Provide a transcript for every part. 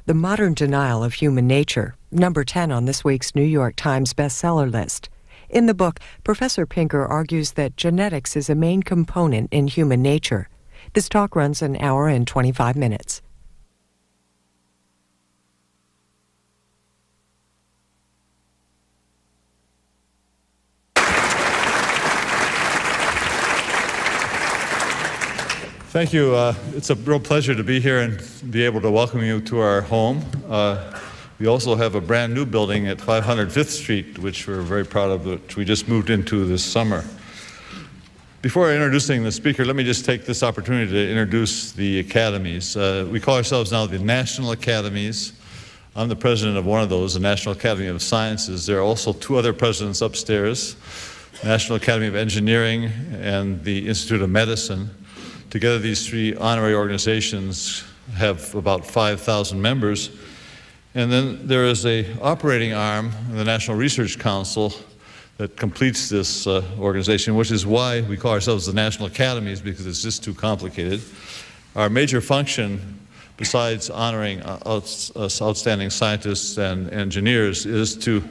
The Modern Denial of Human Nature, number 10 on this week's New York Times bestseller list. In the book, Professor Pinker argues that genetics is a main component in human nature. This talk runs an hour and 25 minutes. Thank you. It's a real pleasure to be here and be able to welcome you to our home. We also have a brand new building at 500 Fifth Street, which we're very proud of, which we just moved into this summer. Before introducing the speaker, let me just take this opportunity to introduce the academies. We call ourselves now the National Academies. I'm the president of one of those, the National Academy of Sciences. There are also two other presidents upstairs, National Academy of Engineering and the Institute of Medicine. Together, these three honorary organizations have about 5,000 members. And then there is an operating arm, the National Research Council, that completes this organization, which is why we call ourselves the National Academies, because it's just too complicated. Our major function, besides honoring outstanding scientists and engineers, is to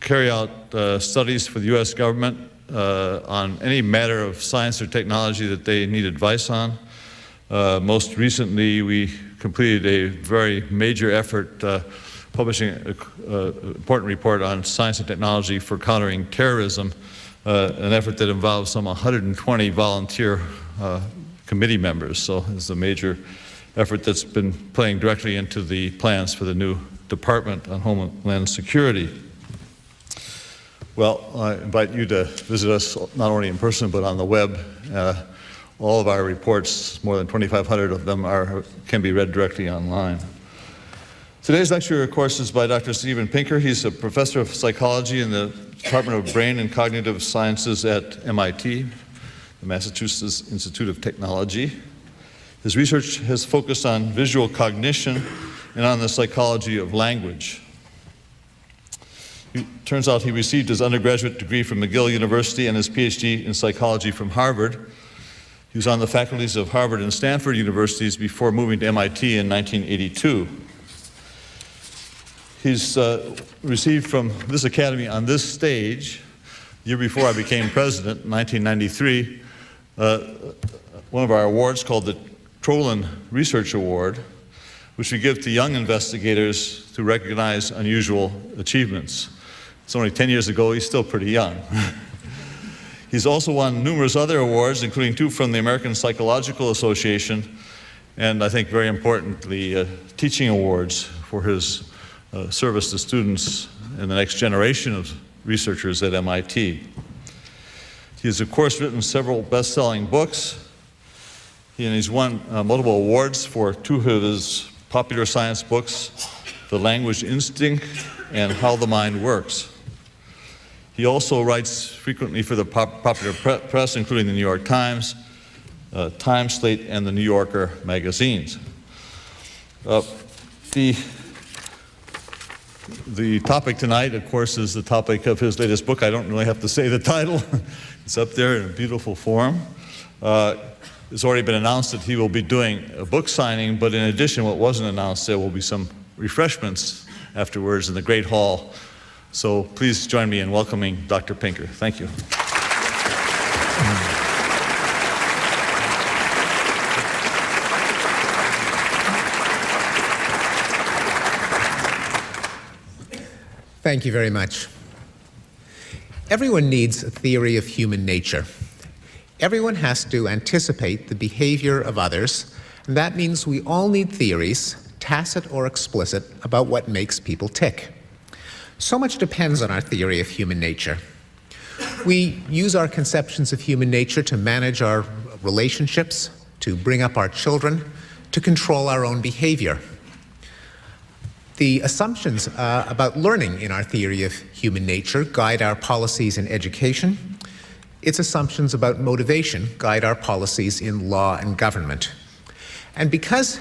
carry out studies for the U.S. government on any matter of science or technology that they need advice on. Most recently, we completed a very major effort publishing an important report on science and technology for countering terrorism, an effort that involves some 120 volunteer committee members. So it's a major effort that's been playing directly into the plans for the new Department on Homeland Security. Well, I invite you to visit us not only in person but on the web. All of our reports, more than 2,500 of them, can be read directly online. Today's lecture, of course, is by Dr. Steven Pinker. He's a professor of psychology in the Department of Brain and Cognitive Sciences at MIT, the Massachusetts Institute of Technology. His research has focused on visual cognition and on the psychology of language. It turns out he received his undergraduate degree from McGill University and his PhD in psychology from Harvard. He was on the faculties of Harvard and Stanford universities before moving to MIT in 1982. He's received from this academy on this stage, the year before I became president, in 1993, one of our awards called the Trollin Research Award, which we give to young investigators to recognize unusual achievements. It's only 10 years ago, he's still pretty young. He's also won numerous other awards, including two from the American Psychological Association, and I think very importantly, teaching awards for his service to students and the next generation of researchers at MIT. He has, of course, written several best-selling books, and he's won multiple awards for two of his popular science books, The Language Instinct and How the Mind Works. He also writes frequently for the popular press, including the New York Times, Time, Slate, and the New Yorker magazines. The topic tonight, of course, is the topic of his latest book. I don't really have to say the title. It's up there in a beautiful form. It's already been announced that he will be doing a book signing, but in addition, what wasn't announced, there will be some refreshments afterwards in the Great Hall. So please join me in welcoming Dr. Pinker. Thank you. Thank you very much. Everyone needs a theory of human nature. Everyone has to anticipate the behavior of others, and that means we all need theories, tacit or explicit, about what makes people tick. So much depends on our theory of human nature. We use our conceptions of human nature to manage our relationships, to bring up our children, to control our own behavior. The assumptions about learning in our theory of human nature guide our policies in education. Its assumptions about motivation guide our policies in law and government. And because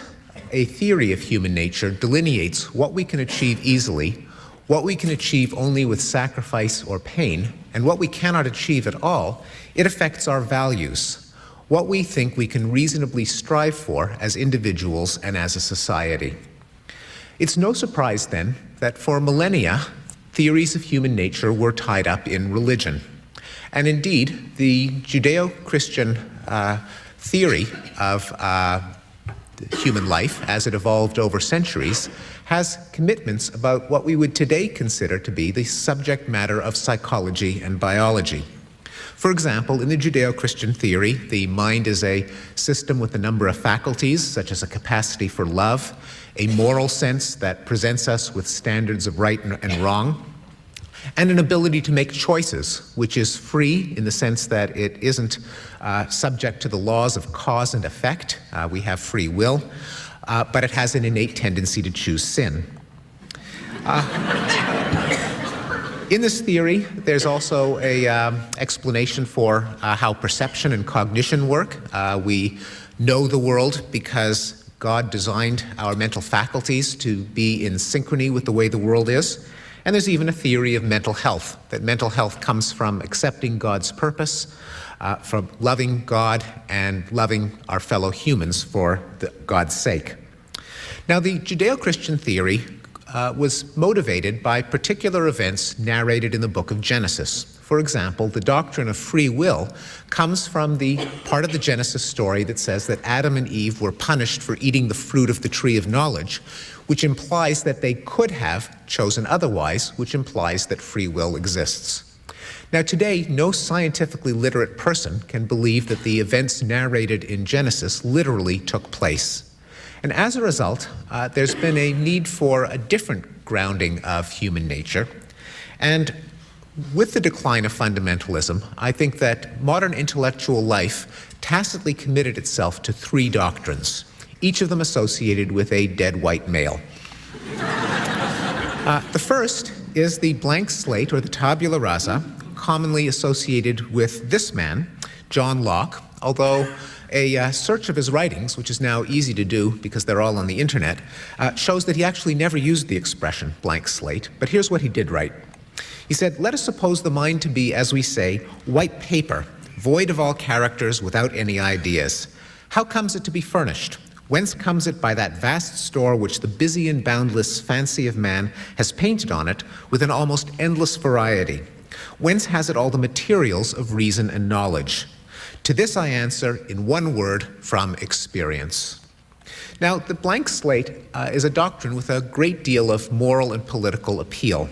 a theory of human nature delineates what we can achieve easily, what we can achieve only with sacrifice or pain, and what we cannot achieve at all, it affects our values, what we think we can reasonably strive for as individuals and as a society. It's no surprise, then, that for millennia, theories of human nature were tied up in religion. And indeed, the Judeo-Christian theory of human life, as it evolved over centuries, has commitments about what we would today consider to be the subject matter of psychology and biology. For example, in the Judeo-Christian theory, the mind is a system with a number of faculties, such as a capacity for love, a moral sense that presents us with standards of right and wrong, and an ability to make choices, which is free in the sense that it isn't subject to the laws of cause and effect. We have free will, but it has an innate tendency to choose sin. In this theory, there's also an explanation for how perception and cognition work. We know the world because God designed our mental faculties to be in synchrony with the way the world is. And there's even a theory of mental health, that mental health comes from accepting God's purpose, from loving God and loving our fellow humans for God's sake. Now, the Judeo-Christian theory was motivated by particular events narrated in the book of Genesis. For example, the doctrine of free will comes from the part of the Genesis story that says that Adam and Eve were punished for eating the fruit of the tree of knowledge, which implies that they could have chosen otherwise, which implies that free will exists. Now, today, no scientifically literate person can believe that the events narrated in Genesis literally took place. And as a result, there's been a need for a different grounding of human nature. And with the decline of fundamentalism, I think that modern intellectual life tacitly committed itself to three doctrines, each of them associated with a dead white male. The first is the blank slate, or the tabula rasa, commonly associated with this man, John Locke, although a search of his writings, which is now easy to do because they're all on the internet, shows that he actually never used the expression blank slate. But here's what he did write. He said, "Let us suppose the mind to be, as we say, white paper, void of all characters, without any ideas. How comes it to be furnished? Whence comes it by that vast store which the busy and boundless fancy of man has painted on it with an almost endless variety? Whence has it all the materials of reason and knowledge? To this I answer in one word, from experience." Now, the blank slate is a doctrine with a great deal of moral and political appeal.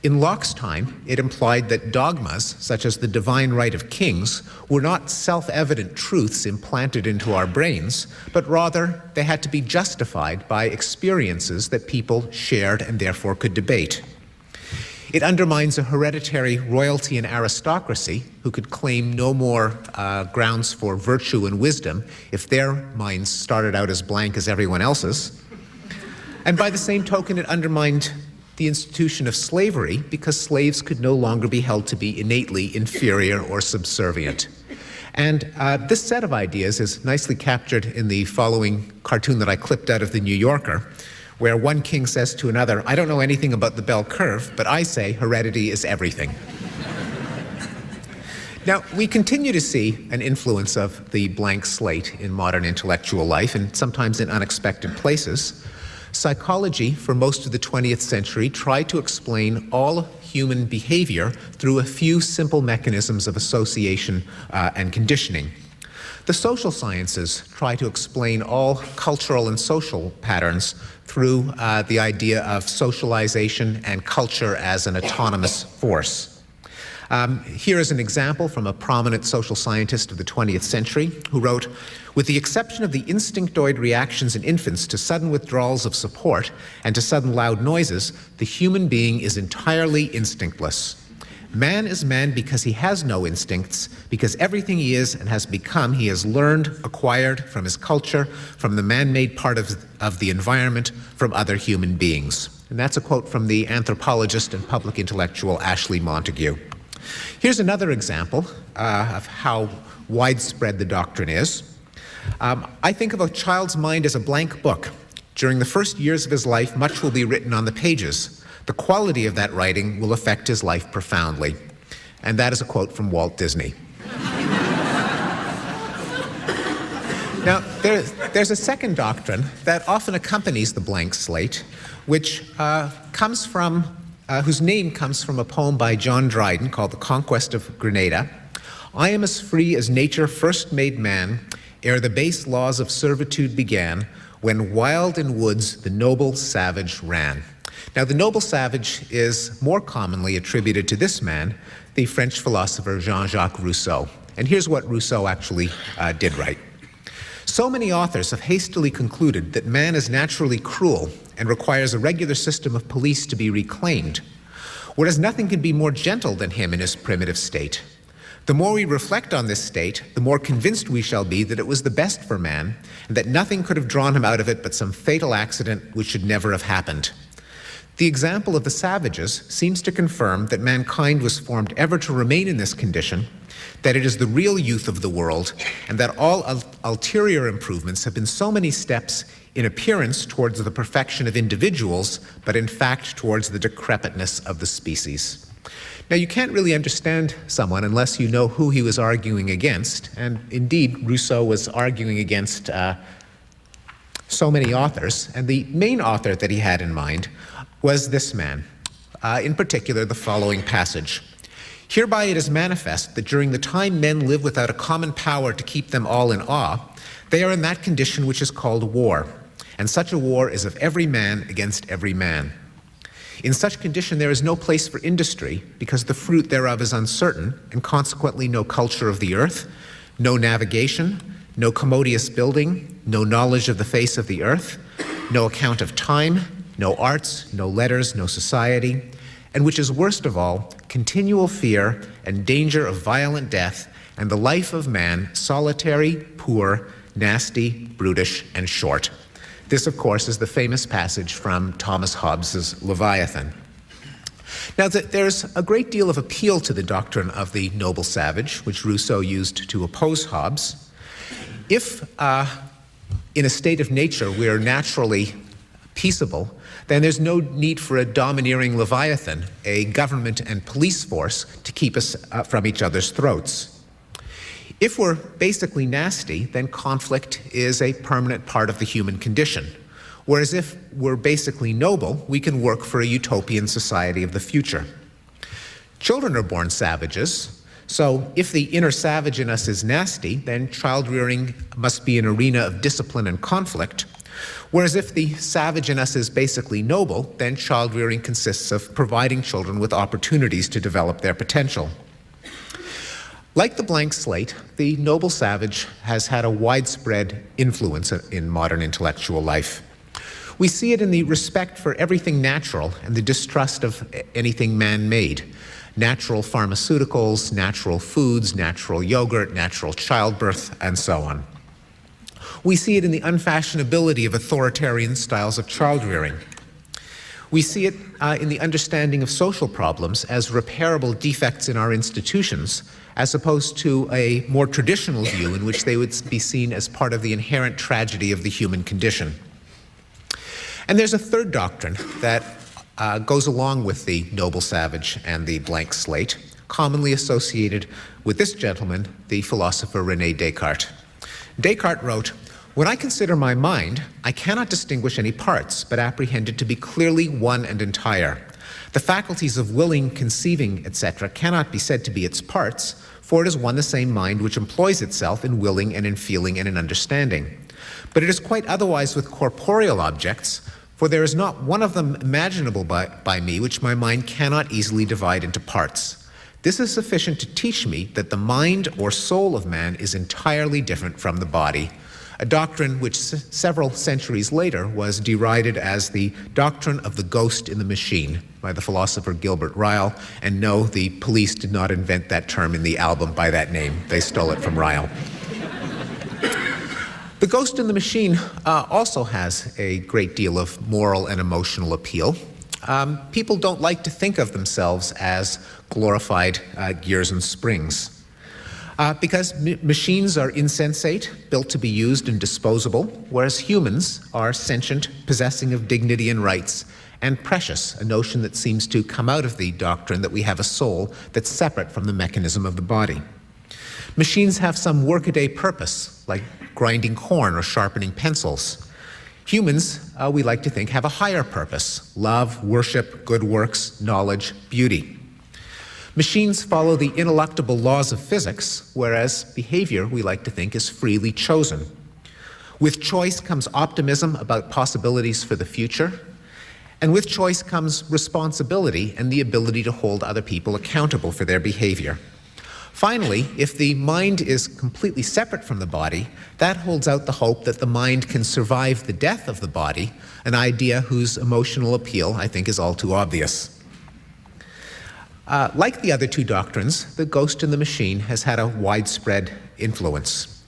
In Locke's time, it implied that dogmas, such as the divine right of kings, were not self-evident truths implanted into our brains, but rather they had to be justified by experiences that people shared and therefore could debate. It undermines a hereditary royalty and aristocracy who could claim no more grounds for virtue and wisdom if their minds started out as blank as everyone else's. And by the same token, it undermined the institution of slavery because slaves could no longer be held to be innately inferior or subservient. And this set of ideas is nicely captured in the following cartoon that I clipped out of the New Yorker, where one king says to another, "I don't know anything about the bell curve, but I say heredity is everything." Now, we continue to see an influence of the blank slate in modern intellectual life, and sometimes in unexpected places. Psychology, for most of the 20th century, tried to explain all human behavior through a few simple mechanisms of association and conditioning. The social sciences try to explain all cultural and social patterns through the idea of socialization and culture as an autonomous force. Here is an example from a prominent social scientist of the 20th century who wrote, "With the exception of the instinctoid reactions in infants to sudden withdrawals of support and to sudden loud noises, the human being is entirely instinctless. Man is man because he has no instincts, because everything he is and has become he has learned, acquired from his culture, from the man-made part of the environment, from other human beings." And that's a quote from the anthropologist and public intellectual Ashley Montagu. Here's another example of how widespread the doctrine is. I think of a child's mind as a blank book. During the first years of his life, much will be written on the pages. The quality of that writing will affect his life profoundly. And that is a quote from Walt Disney. Now, there's a second doctrine that often accompanies the blank slate, which whose name comes from a poem by John Dryden called The Conquest of Grenada. I am as free as nature first made man, ere the base laws of servitude began, when wild in woods the noble savage ran. Now, the noble savage is more commonly attributed to this man, the French philosopher Jean-Jacques Rousseau. And here's what Rousseau actually did write. So many authors have hastily concluded that man is naturally cruel and requires a regular system of police to be reclaimed, whereas nothing can be more gentle than him in his primitive state. The more we reflect on this state, the more convinced we shall be that it was the best for man, and that nothing could have drawn him out of it but some fatal accident which should never have happened. The example of the savages seems to confirm that mankind was formed ever to remain in this condition, that it is the real youth of the world, and that all ulterior improvements have been so many steps in appearance towards the perfection of individuals, but in fact towards the decrepitness of the species. Now, you can't really understand someone unless you know who he was arguing against, and indeed, Rousseau was arguing against so many authors, and the main author that he had in mind was this man, in particular the following passage. Hereby it is manifest that during the time men live without a common power to keep them all in awe, they are in that condition which is called war, and such a war is of every man against every man. In such condition there is no place for industry, because the fruit thereof is uncertain, and consequently no culture of the earth, no navigation, no commodious building, no knowledge of the face of the earth, no account of time, no arts, no letters, no society, and which is worst of all, continual fear and danger of violent death, and the life of man solitary, poor, nasty, brutish, and short. This, of course, is the famous passage from Thomas Hobbes's Leviathan. Now, there's a great deal of appeal to the doctrine of the noble savage, which Rousseau used to oppose Hobbes. If, in a state of nature, we are naturally peaceable, then there's no need for a domineering Leviathan, a government and police force, to keep us from each other's throats. If we're basically nasty, then conflict is a permanent part of the human condition. Whereas if we're basically noble, we can work for a utopian society of the future. Children are born savages, so if the inner savage in us is nasty, then child rearing must be an arena of discipline and conflict. Whereas if the savage in us is basically noble, then child rearing consists of providing children with opportunities to develop their potential. Like the blank slate, the noble savage has had a widespread influence in modern intellectual life. We see it in the respect for everything natural and the distrust of anything man-made. Natural pharmaceuticals, natural foods, natural yogurt, natural childbirth, and so on. We see it in the unfashionability of authoritarian styles of child rearing. We see it in the understanding of social problems as repairable defects in our institutions, as opposed to a more traditional view in which they would be seen as part of the inherent tragedy of the human condition. And there's a third doctrine that goes along with the noble savage and the blank slate, commonly associated with this gentleman, the philosopher René Descartes. Descartes wrote, "When I consider my mind, I cannot distinguish any parts, but apprehend it to be clearly one and entire. The faculties of willing, conceiving, etc., cannot be said to be its parts, for it is one the same mind which employs itself in willing and in feeling and in understanding. But it is quite otherwise with corporeal objects, for there is not one of them imaginable by me which my mind cannot easily divide into parts. This is sufficient to teach me that the mind or soul of man is entirely different from the body," a doctrine which several centuries later was derided as the doctrine of the ghost in the machine by the philosopher Gilbert Ryle. And no, the police did not invent that term in the album by that name. They stole it from Ryle. The ghost in the machine also has a great deal of moral and emotional appeal. People don't like to think of themselves as glorified gears and springs. Because machines are insensate, built to be used and disposable, whereas humans are sentient, possessing of dignity and rights, and precious, a notion that seems to come out of the doctrine that we have a soul that's separate from the mechanism of the body. Machines have some workaday purpose, like grinding corn or sharpening pencils. Humans, we like to think, have a higher purpose: love, worship, good works, knowledge, beauty. Machines follow the ineluctable laws of physics, whereas behavior, we like to think, is freely chosen. With choice comes optimism about possibilities for the future, and with choice comes responsibility and the ability to hold other people accountable for their behavior. Finally, if the mind is completely separate from the body, that holds out the hope that the mind can survive the death of the body, an idea whose emotional appeal, I think, is all too obvious. Like the other two doctrines, the ghost in the machine has had a widespread influence.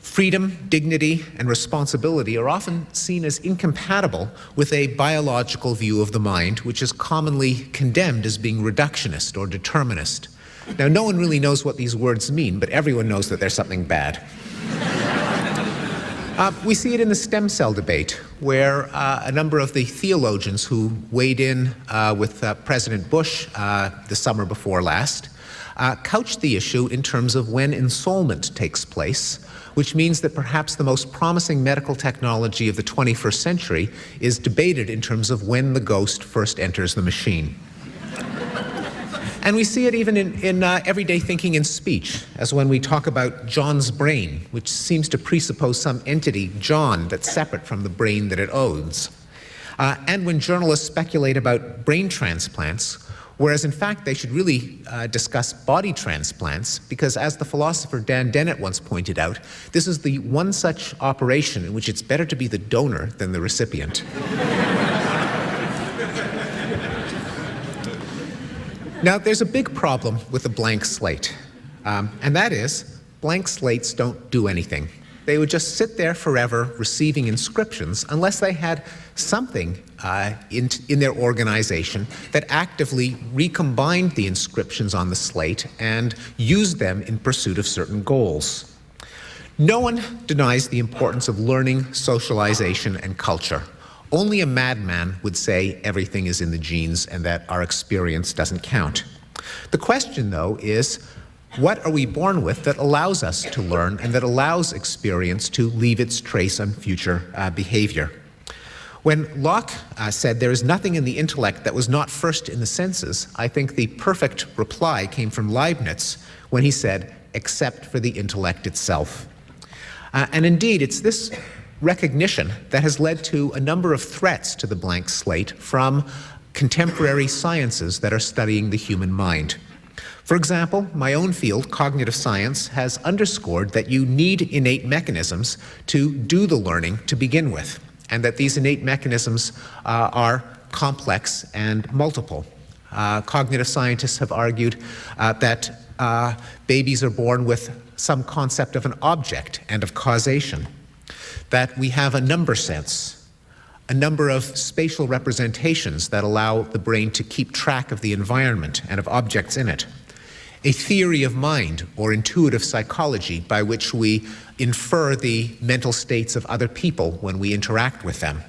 Freedom, dignity, and responsibility are often seen as incompatible with a biological view of the mind, which is commonly condemned as being reductionist or determinist. Now, no one really knows what these words mean, but everyone knows that there's something bad. We see it in the stem cell debate, where a number of the theologians who weighed in with President Bush the summer before last couched the issue in terms of when ensoulment takes place, which means that perhaps the most promising medical technology of the 21st century is debated in terms of when the ghost first enters the machine. And we see it even in everyday thinking and speech, as when we talk about John's brain, which seems to presuppose some entity, John, that's separate from the brain that it owns. And when journalists speculate about brain transplants, whereas in fact they should really discuss body transplants, because as the philosopher Dan Dennett once pointed out, this is the one such operation in which it's better to be the donor than the recipient. Now, there's a big problem with a blank slate, and that is blank slates don't do anything. They would just sit there forever receiving inscriptions unless they had something in their organization that actively recombined the inscriptions on the slate and used them in pursuit of certain goals. No one denies the importance of learning, socialization, and culture. Only a madman would say everything is in the genes and that our experience doesn't count. The question, though, is what are we born with that allows us to learn and that allows experience to leave its trace on future behavior? When Locke said there is nothing in the intellect that was not first in the senses, I think the perfect reply came from Leibniz when he said, except for the intellect itself. And indeed, it's this recognition that has led to a number of threats to the blank slate from contemporary sciences that are studying the human mind. For example, my own field, cognitive science, has underscored that you need innate mechanisms to do the learning to begin with, and that these innate mechanisms are complex and multiple. Cognitive scientists have argued that babies are born with some concept of an object and of causation, that we have a number sense, a number of spatial representations that allow the brain to keep track of the environment and of objects in it, a theory of mind or intuitive psychology by which we infer the mental states of other people when we interact with them,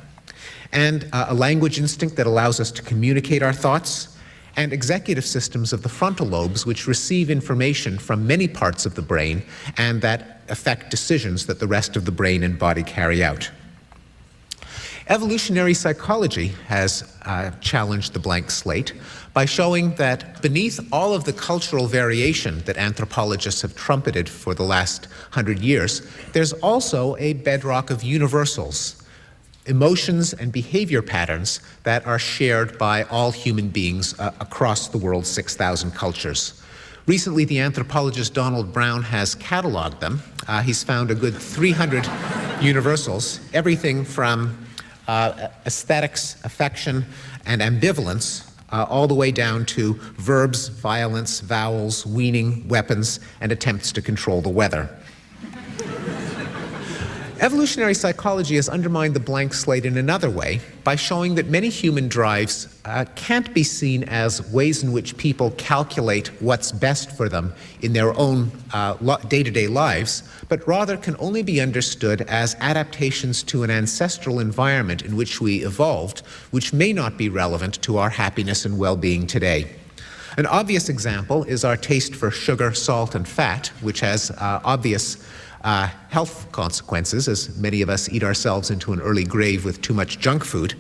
and a language instinct that allows us to communicate our thoughts, and executive systems of the frontal lobes which receive information from many parts of the brain and that affect decisions that the rest of the brain and body carry out. Evolutionary psychology has challenged the blank slate by showing that beneath all of the cultural variation that anthropologists have trumpeted for the last 100 years, there's also a bedrock of universals, emotions and behavior patterns that are shared by all human beings across the world's 6,000 cultures. Recently, the anthropologist Donald Brown has cataloged them. He's found a good 300 universals, everything from aesthetics, affection, and ambivalence, all the way down to verbs, violence, vowels, weaning, weapons, and attempts to control the weather. Evolutionary psychology has undermined the blank slate in another way by showing that many human drives can't be seen as ways in which people calculate what's best for them in their own day-to-day lives, but rather can only be understood as adaptations to an ancestral environment in which we evolved, which may not be relevant to our happiness and well-being today. An obvious example is our taste for sugar, salt, and fat, which has obvious health consequences, as many of us eat ourselves into an early grave with too much junk food.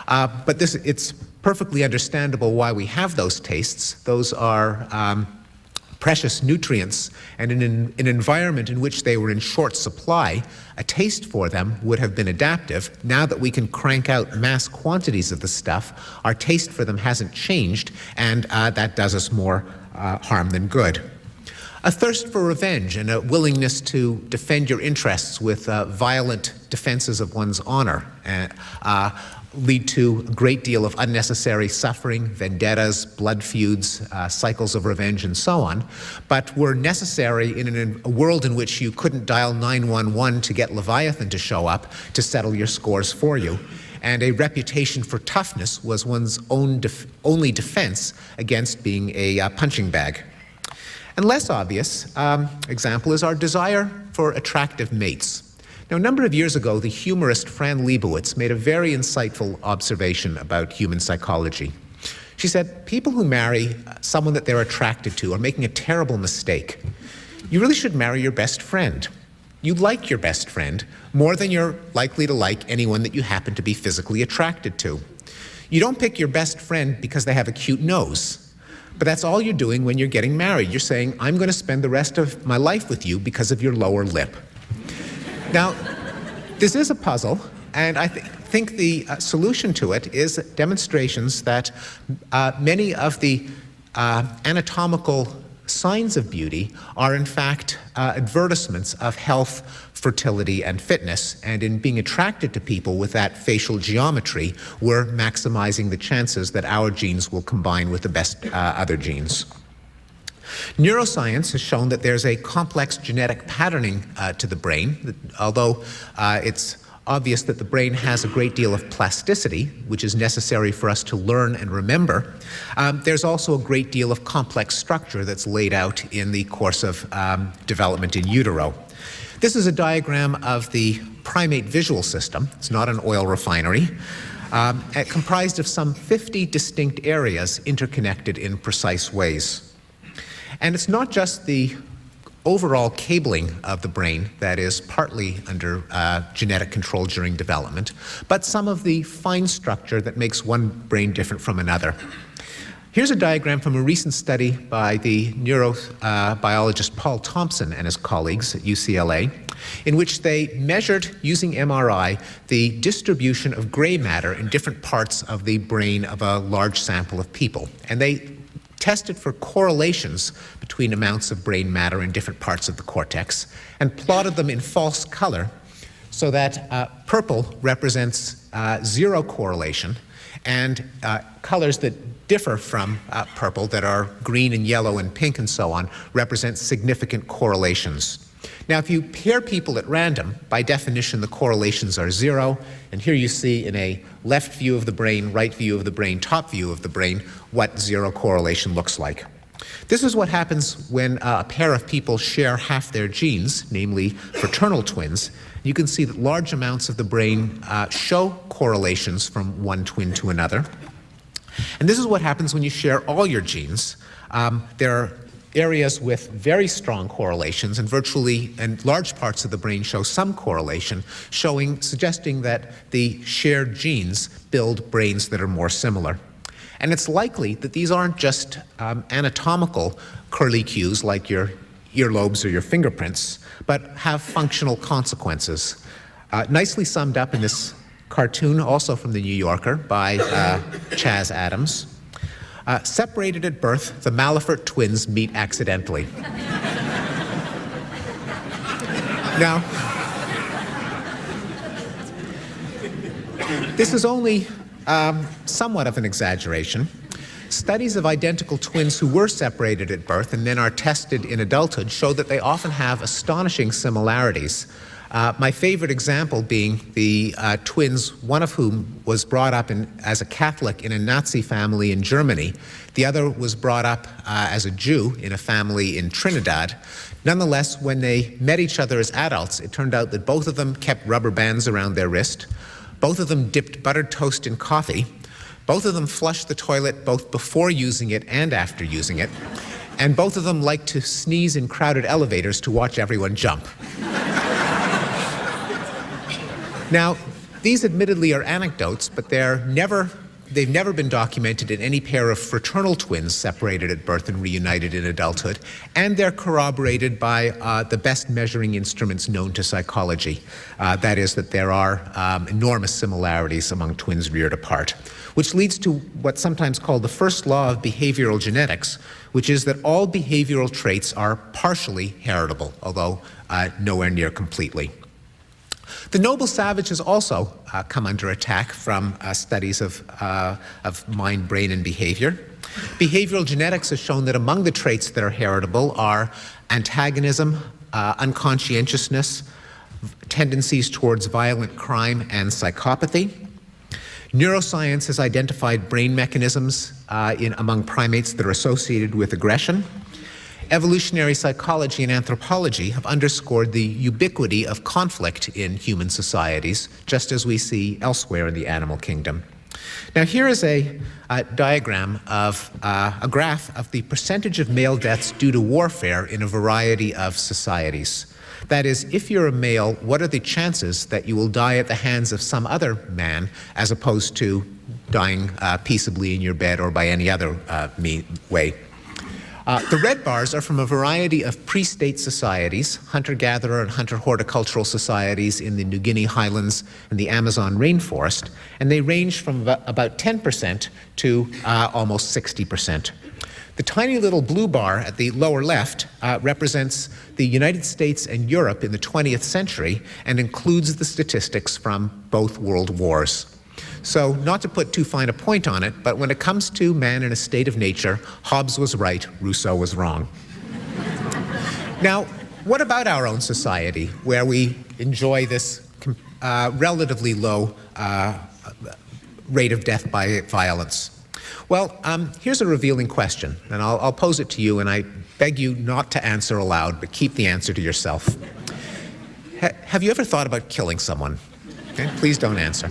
But it's perfectly understandable why we have those tastes. Those are precious nutrients, and in an environment in which they were in short supply, a taste for them would have been adaptive. Now that we can crank out mass quantities of the stuff, our taste for them hasn't changed, and that does us more harm than good. A thirst for revenge and a willingness to defend your interests with violent defenses of one's honor lead to a great deal of unnecessary suffering, vendettas, blood feuds, cycles of revenge, and so on, but were necessary in a world in which you couldn't dial 911 to get Leviathan to show up to settle your scores for you. And a reputation for toughness was one's only defense against being a punching bag. And less obvious example is our desire for attractive mates. Now, a number of years ago, the humorist Fran Lebowitz made a very insightful observation about human psychology. She said, people who marry someone that they're attracted to are making a terrible mistake. You really should marry your best friend. You like your best friend more than you're likely to like anyone that you happen to be physically attracted to. You don't pick your best friend because they have a cute nose. But that's all you're doing when you're getting married. You're saying, I'm going to spend the rest of my life with you because of your lower lip. Now, this is a puzzle, and I think the solution to it is demonstrations that many of the anatomical signs of beauty are in fact advertisements of health, fertility, and fitness. And in being attracted to people with that facial geometry, we're maximizing the chances that our genes will combine with the best other genes. Neuroscience has shown that there's a complex genetic patterning to the brain, although it's obvious that the brain has a great deal of plasticity, which is necessary for us to learn and remember. There's also a great deal of complex structure that's laid out in the course of development in utero. This is a diagram of the primate visual system. It's not an oil refinery. Comprised of some 50 distinct areas interconnected in precise ways. And it's not just the overall cabling of the brain that is partly under genetic control during development, but some of the fine structure that makes one brain different from another. Here's a diagram from a recent study by the neurobiologist Paul Thompson and his colleagues at UCLA, in which they measured, using MRI, the distribution of gray matter in different parts of the brain of a large sample of people. And they tested for correlations between amounts of brain matter in different parts of the cortex and plotted them in false color so that purple represents zero correlation, and colors that differ from purple, that are green and yellow and pink and so on, represent significant correlations. Now, if you pair people at random, by definition, the correlations are zero. And here you see in a left view of the brain, right view of the brain, top view of the brain, what zero correlation looks like. This is what happens when a pair of people share half their genes, namely fraternal twins. You can see that large amounts of the brain show correlations from one twin to another. And this is what happens when you share all your genes. There are areas with very strong correlations, and large parts of the brain show some correlation, suggesting that the shared genes build brains that are more similar. And it's likely that these aren't just anatomical curlicues like your earlobes or your fingerprints, but have functional consequences. Nicely summed up in this cartoon, also from The New Yorker, by Chaz Adams. Separated at birth, the Malafert twins meet accidentally. Now, this is only somewhat of an exaggeration. Studies of identical twins who were separated at birth and then are tested in adulthood show that they often have astonishing similarities. My favorite example being the twins, one of whom was brought up as a Catholic in a Nazi family in Germany. The other was brought up as a Jew in a family in Trinidad. Nonetheless, when they met each other as adults, it turned out that both of them kept rubber bands around their wrist. Both of them dipped buttered toast in coffee. Both of them flushed the toilet both before using it and after using it. And both of them liked to sneeze in crowded elevators to watch everyone jump. Now, these admittedly are anecdotes, but they've never been documented in any pair of fraternal twins separated at birth and reunited in adulthood, and they're corroborated by the best measuring instruments known to psychology. That is, that there are enormous similarities among twins reared apart, which leads to what's sometimes called the first law of behavioral genetics, which is that all behavioral traits are partially heritable, although nowhere near completely. The noble savage has also come under attack from studies of mind, brain, and behavior. Behavioral genetics has shown that among the traits that are heritable are antagonism, unconscientiousness, tendencies towards violent crime, and psychopathy. Neuroscience has identified brain mechanisms among primates that are associated with aggression. Evolutionary psychology and anthropology have underscored the ubiquity of conflict in human societies, just as we see elsewhere in the animal kingdom. Now, here is a diagram of a graph of the percentage of male deaths due to warfare in a variety of societies. That is, if you're a male, what are the chances that you will die at the hands of some other man as opposed to dying peaceably in your bed or by any other way? The red bars are from a variety of pre-state societies, hunter-gatherer and hunter-horticultural societies in the New Guinea highlands and the Amazon rainforest, and they range from about 10% to almost 60%. The tiny little blue bar at the lower left represents the United States and Europe in the 20th century and includes the statistics from both world wars. So, not to put too fine a point on it, but when it comes to man in a state of nature, Hobbes was right, Rousseau was wrong. Now, what about our own society, where we enjoy this relatively low rate of death by violence? Well, here's a revealing question, and I'll pose it to you, and I beg you not to answer aloud, but keep the answer to yourself. Have you ever thought about killing someone? Okay, please don't answer.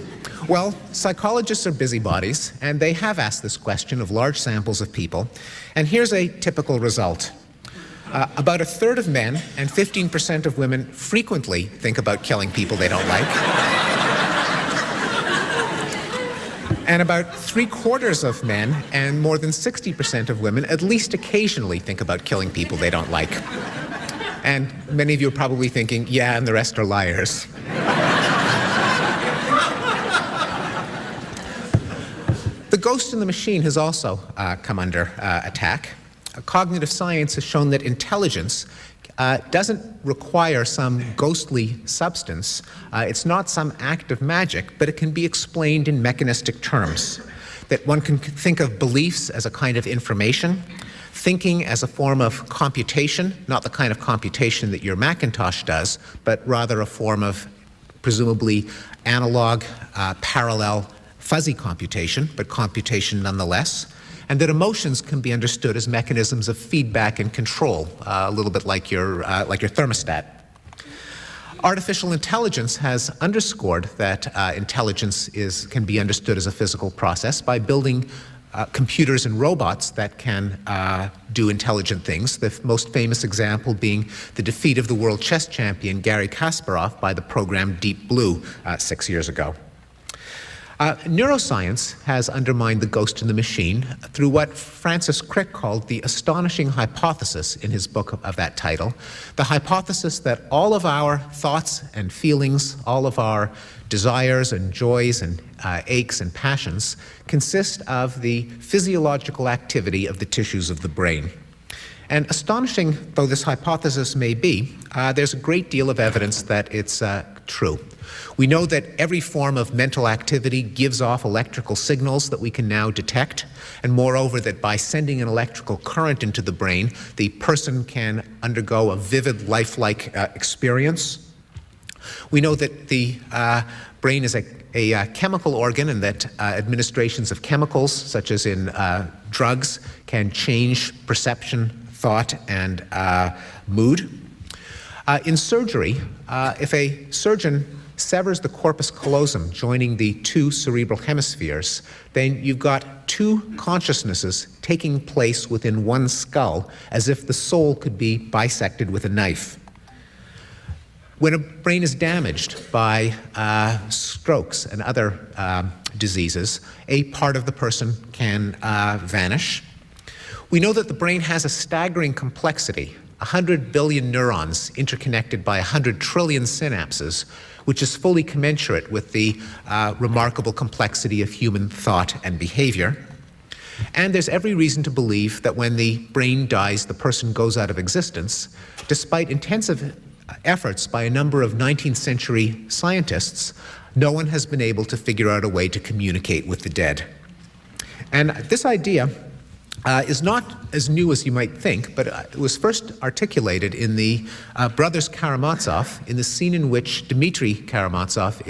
Well, psychologists are busybodies, and they have asked this question of large samples of people, and here's a typical result. About a third of men and 15% of women frequently think about killing people they don't like. And about 3/4 of men and more than 60% of women at least occasionally think about killing people they don't like. And many of you are probably thinking, yeah, and the rest are liars. The ghost in the machine has also come under attack. Cognitive science has shown that intelligence doesn't require some ghostly substance. It's not some act of magic, but it can be explained in mechanistic terms. That one can think of beliefs as a kind of information, thinking as a form of computation, not the kind of computation that your Macintosh does, but rather a form of presumably analog, parallel, fuzzy computation, but computation nonetheless, and that emotions can be understood as mechanisms of feedback and control, a little bit like your thermostat. Artificial intelligence has underscored that intelligence can be understood as a physical process by building computers and robots that can do intelligent things, the most famous example being the defeat of the world chess champion Garry Kasparov by the program Deep Blue 6 years ago. Neuroscience has undermined the ghost in the machine through what Francis Crick called the astonishing hypothesis in his book of that title, the hypothesis that all of our thoughts and feelings, all of our desires and joys and aches and passions consist of the physiological activity of the tissues of the brain. And astonishing though this hypothesis may be, there's a great deal of evidence that it's true. We know that every form of mental activity gives off electrical signals that we can now detect, and moreover that by sending an electrical current into the brain, the person can undergo a vivid, lifelike experience. We know that the brain is a chemical organ and that administrations of chemicals, such as in drugs, can change perception, thought, and mood. In surgery, if a surgeon severs the corpus callosum, joining the two cerebral hemispheres, then you've got two consciousnesses taking place within one skull, as if the soul could be bisected with a knife. When a brain is damaged by strokes and other diseases, a part of the person can vanish. We know that the brain has a staggering complexity, 100 billion neurons interconnected by 100 trillion synapses, which is fully commensurate with the remarkable complexity of human thought and behavior. And there's every reason to believe that when the brain dies, the person goes out of existence, despite intensive efforts by a number of 19th century scientists. No one has been able to figure out a way to communicate with the dead. And this idea is not as new as you might think, but it was first articulated in the brothers Karamazov, in the scene in which Dmitry Karamazov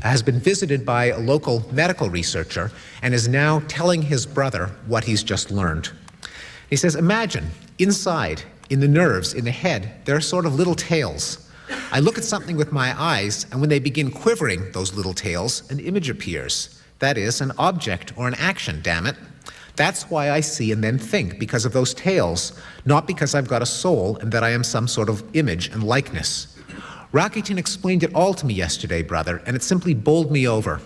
has been visited by a local medical researcher and is now telling his brother what he's just learned. He says, imagine, inside, in the nerves, in the head, there are sort of little tails. I look at something with my eyes, and when they begin quivering, those little tails, an image appears. That is, an object or an action, damn it. That's why I see and then think, because of those tails, not because I've got a soul and that I am some sort of image and likeness. Rakitin explained it all to me yesterday, brother, and it simply bowled me over.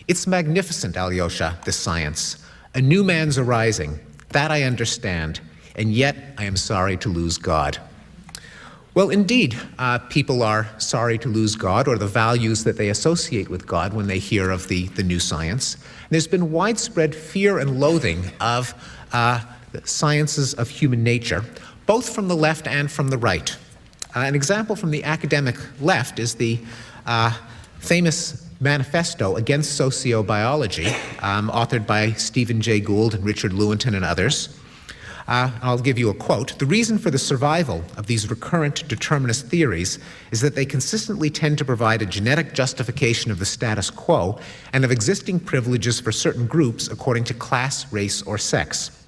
It's magnificent, Alyosha, this science. A new man's arising. That I understand. And yet I am sorry to lose God. Well, indeed, people are sorry to lose God or the values that they associate with God when they hear of the new science. And there's been widespread fear and loathing of the sciences of human nature, both from the left and from the right. An example from the academic left is the famous manifesto against sociobiology, authored by Stephen Jay Gould and Richard Lewontin and others. I'll give you a quote. The reason for the survival of these recurrent determinist theories is that they consistently tend to provide a genetic justification of the status quo and of existing privileges for certain groups according to class, race, or sex.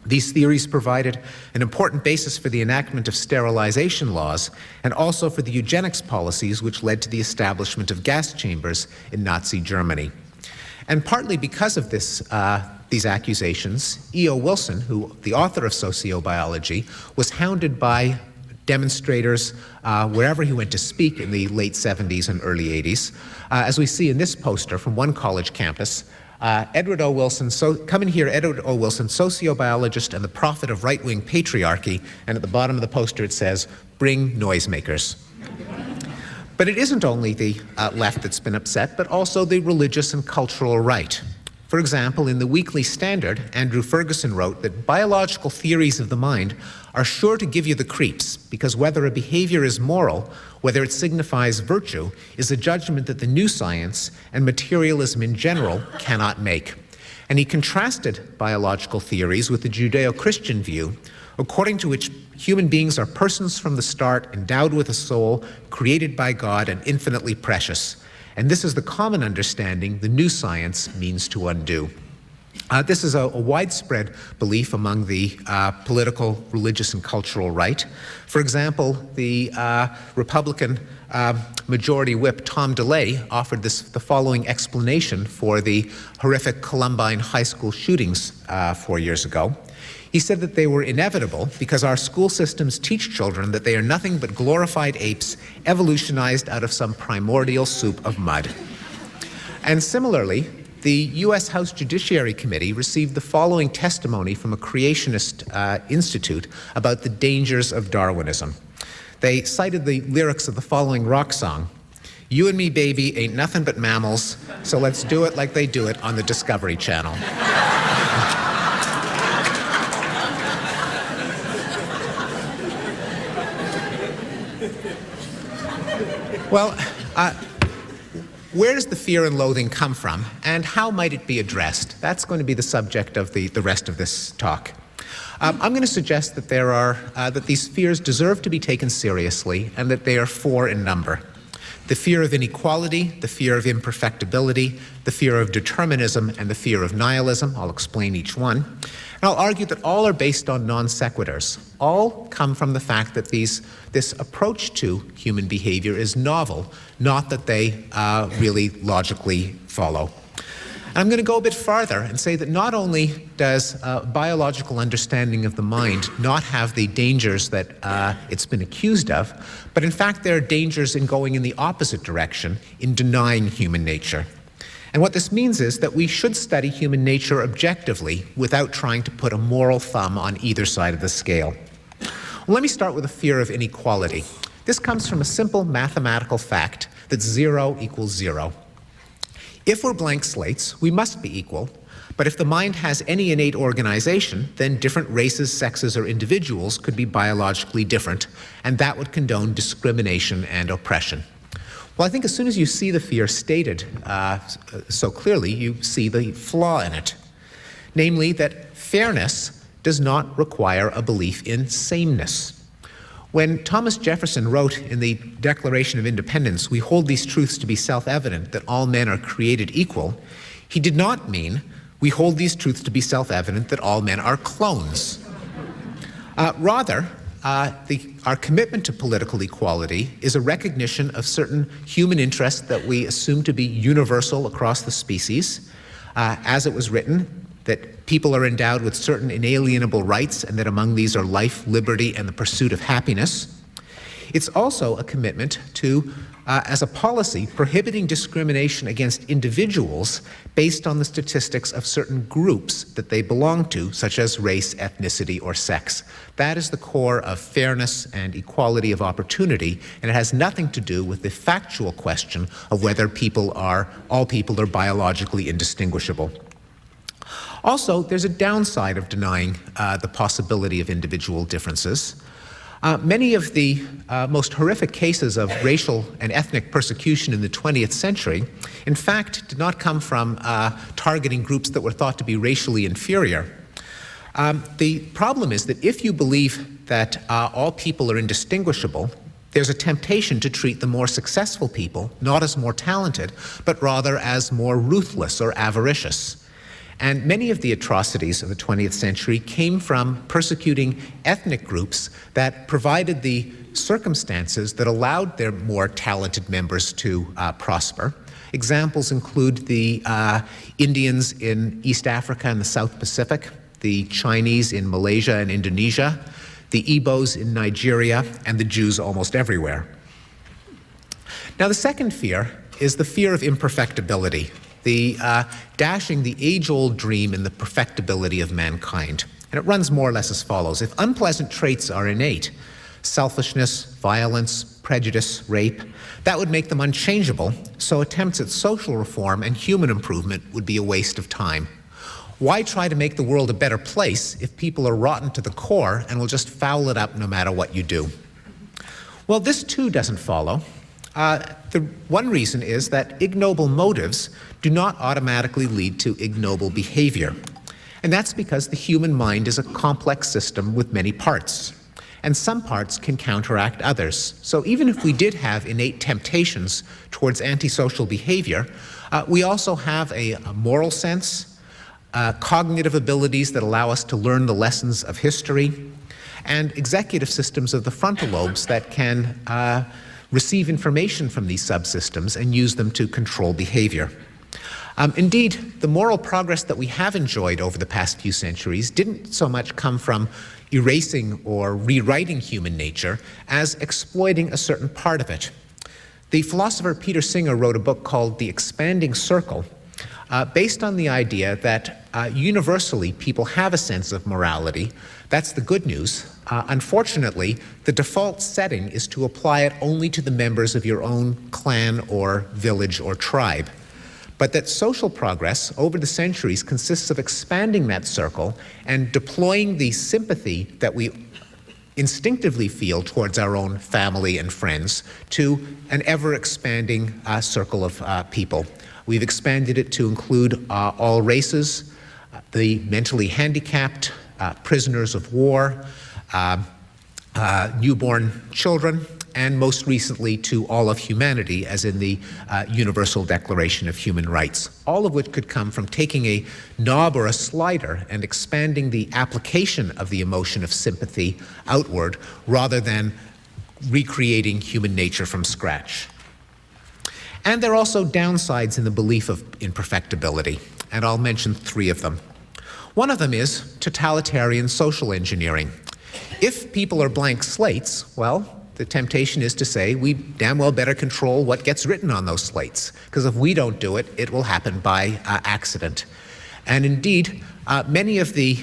These theories provided an important basis for the enactment of sterilization laws and also for the eugenics policies which led to the establishment of gas chambers in Nazi Germany. And partly because of these accusations, E.O. Wilson, the author of Sociobiology, was hounded by demonstrators wherever he went to speak in the late 70s and early 80s. As we see in this poster from one college campus, Edward O. Wilson, come in here, Edward O. Wilson, sociobiologist and the prophet of right-wing patriarchy, and at the bottom of the poster it says, bring noisemakers. But it isn't only the left that's been upset, but also the religious and cultural right. For example, in the Weekly Standard, Andrew Ferguson wrote that biological theories of the mind are sure to give you the creeps, because whether a behavior is moral, whether it signifies virtue, is a judgment that the new science and materialism in general cannot make. And he contrasted biological theories with the Judeo-Christian view, according to which human beings are persons from the start, endowed with a soul, created by God, and infinitely precious. And this is the common understanding the new science means to undo. This is a widespread belief among the political, religious, and cultural right. For example, the Republican Majority Whip Tom DeLay offered the following explanation for the horrific Columbine High School shootings 4 years ago. He said that they were inevitable because our school systems teach children that they are nothing but glorified apes evolutionized out of some primordial soup of mud. And similarly, the U.S. House Judiciary Committee received the following testimony from a creationist institute about the dangers of Darwinism. They cited the lyrics of the following rock song, "You and me, baby, ain't nothing but mammals, so let's do it like they do it on the Discovery Channel." Well, where does the fear and loathing come from, and how might it be addressed? That's going to be the subject of the rest of this talk. I'm going to suggest that that these fears deserve to be taken seriously, and that they are four in number. The fear of inequality, the fear of imperfectibility, the fear of determinism, and the fear of nihilism. I'll explain each one. And I'll argue that all are based on non sequiturs. All come from the fact that this approach to human behavior is novel, not that they really logically follow. I'm going to go a bit farther and say that not only does biological understanding of the mind not have the dangers that it's been accused of, but in fact there are dangers in going in the opposite direction, in denying human nature. And what this means is that we should study human nature objectively without trying to put a moral thumb on either side of the scale. Well, let me start with a fear of inequality. This comes from a simple mathematical fact that 0 equals 0. If we're blank slates, we must be equal, but if the mind has any innate organization, then different races, sexes, or individuals could be biologically different, and that would condone discrimination and oppression. Well, I think as soon as you see the fear stated so clearly, you see the flaw in it. Namely, that fairness does not require a belief in sameness. When Thomas Jefferson wrote in the Declaration of Independence, "We hold these truths to be self-evident, that all men are created equal," he did not mean, "We hold these truths to be self-evident, that all men are clones." Rather, our commitment to political equality is a recognition of certain human interests that we assume to be universal across the species. As it was written, that people are endowed with certain inalienable rights, and that among these are life, liberty, and the pursuit of happiness. It's also a commitment to, as a policy, prohibiting discrimination against individuals based on the statistics of certain groups that they belong to, such as race, ethnicity, or sex. That is the core of fairness and equality of opportunity, and it has nothing to do with the factual question of whether all people are biologically indistinguishable. Also, there's a downside of denying the possibility of individual differences. Many of the most horrific cases of racial and ethnic persecution in the 20th century, in fact, did not come from targeting groups that were thought to be racially inferior. The problem is that if you believe that all people are indistinguishable, there's a temptation to treat the more successful people not as more talented, but rather as more ruthless or avaricious. And many of the atrocities of the 20th century came from persecuting ethnic groups that provided the circumstances that allowed their more talented members to prosper. Examples include the Indians in East Africa and the South Pacific, the Chinese in Malaysia and Indonesia, the Igbos in Nigeria, and the Jews almost everywhere. Now, the second fear is the fear of imperfectibility, the dashing the age-old dream in the perfectibility of mankind. And it runs more or less as follows. If unpleasant traits are innate, selfishness, violence, prejudice, rape, that would make them unchangeable, so attempts at social reform and human improvement would be a waste of time. Why try to make the world a better place if people are rotten to the core and will just foul it up no matter what you do? Well, this too doesn't follow. The one reason is that ignoble motives do not automatically lead to ignoble behavior. And that's because the human mind is a complex system with many parts, and some parts can counteract others. So even if we did have innate temptations towards antisocial behavior, we also have a moral sense, cognitive abilities that allow us to learn the lessons of history, and executive systems of the frontal lobes that can receive information from these subsystems and use them to control behavior. Indeed, the moral progress that we have enjoyed over the past few centuries didn't so much come from erasing or rewriting human nature as exploiting a certain part of it. The philosopher Peter Singer wrote a book called The Expanding Circle, based on the idea that universally people have a sense of morality. That's the good news. Unfortunately, the default setting is to apply it only to the members of your own clan or village or tribe. But that social progress over the centuries consists of expanding that circle and deploying the sympathy that we instinctively feel towards our own family and friends to an ever-expanding circle of people. We've expanded it to include all races, the mentally handicapped, prisoners of war, newborn children, and most recently to all of humanity, as in the Universal Declaration of Human Rights, all of which could come from taking a knob or a slider and expanding the application of the emotion of sympathy outward, rather than recreating human nature from scratch. And there are also downsides in the belief in perfectibility, and I'll mention 3 of them. One of them is totalitarian social engineering. If people are blank slates, well, the temptation is to say we damn well better control what gets written on those slates, because if we don't do it, it will happen by accident. And indeed, many of the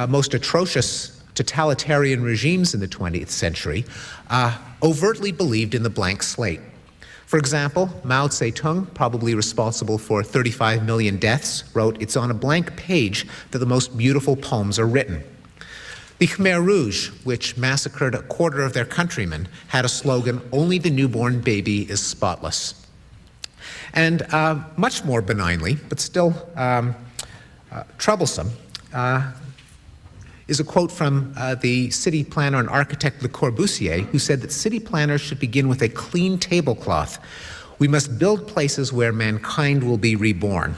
most atrocious totalitarian regimes in the 20th century overtly believed in the blank slate. For example, Mao Zedong, probably responsible for 35 million deaths, wrote, "It's on a blank page that the most beautiful poems are written." The Khmer Rouge, which massacred a quarter of their countrymen, had a slogan, "Only the newborn baby is spotless." And much more benignly, but still troublesome, is a quote from the city planner and architect Le Corbusier, who said that city planners should begin with a clean tablecloth. We must build places where mankind will be reborn.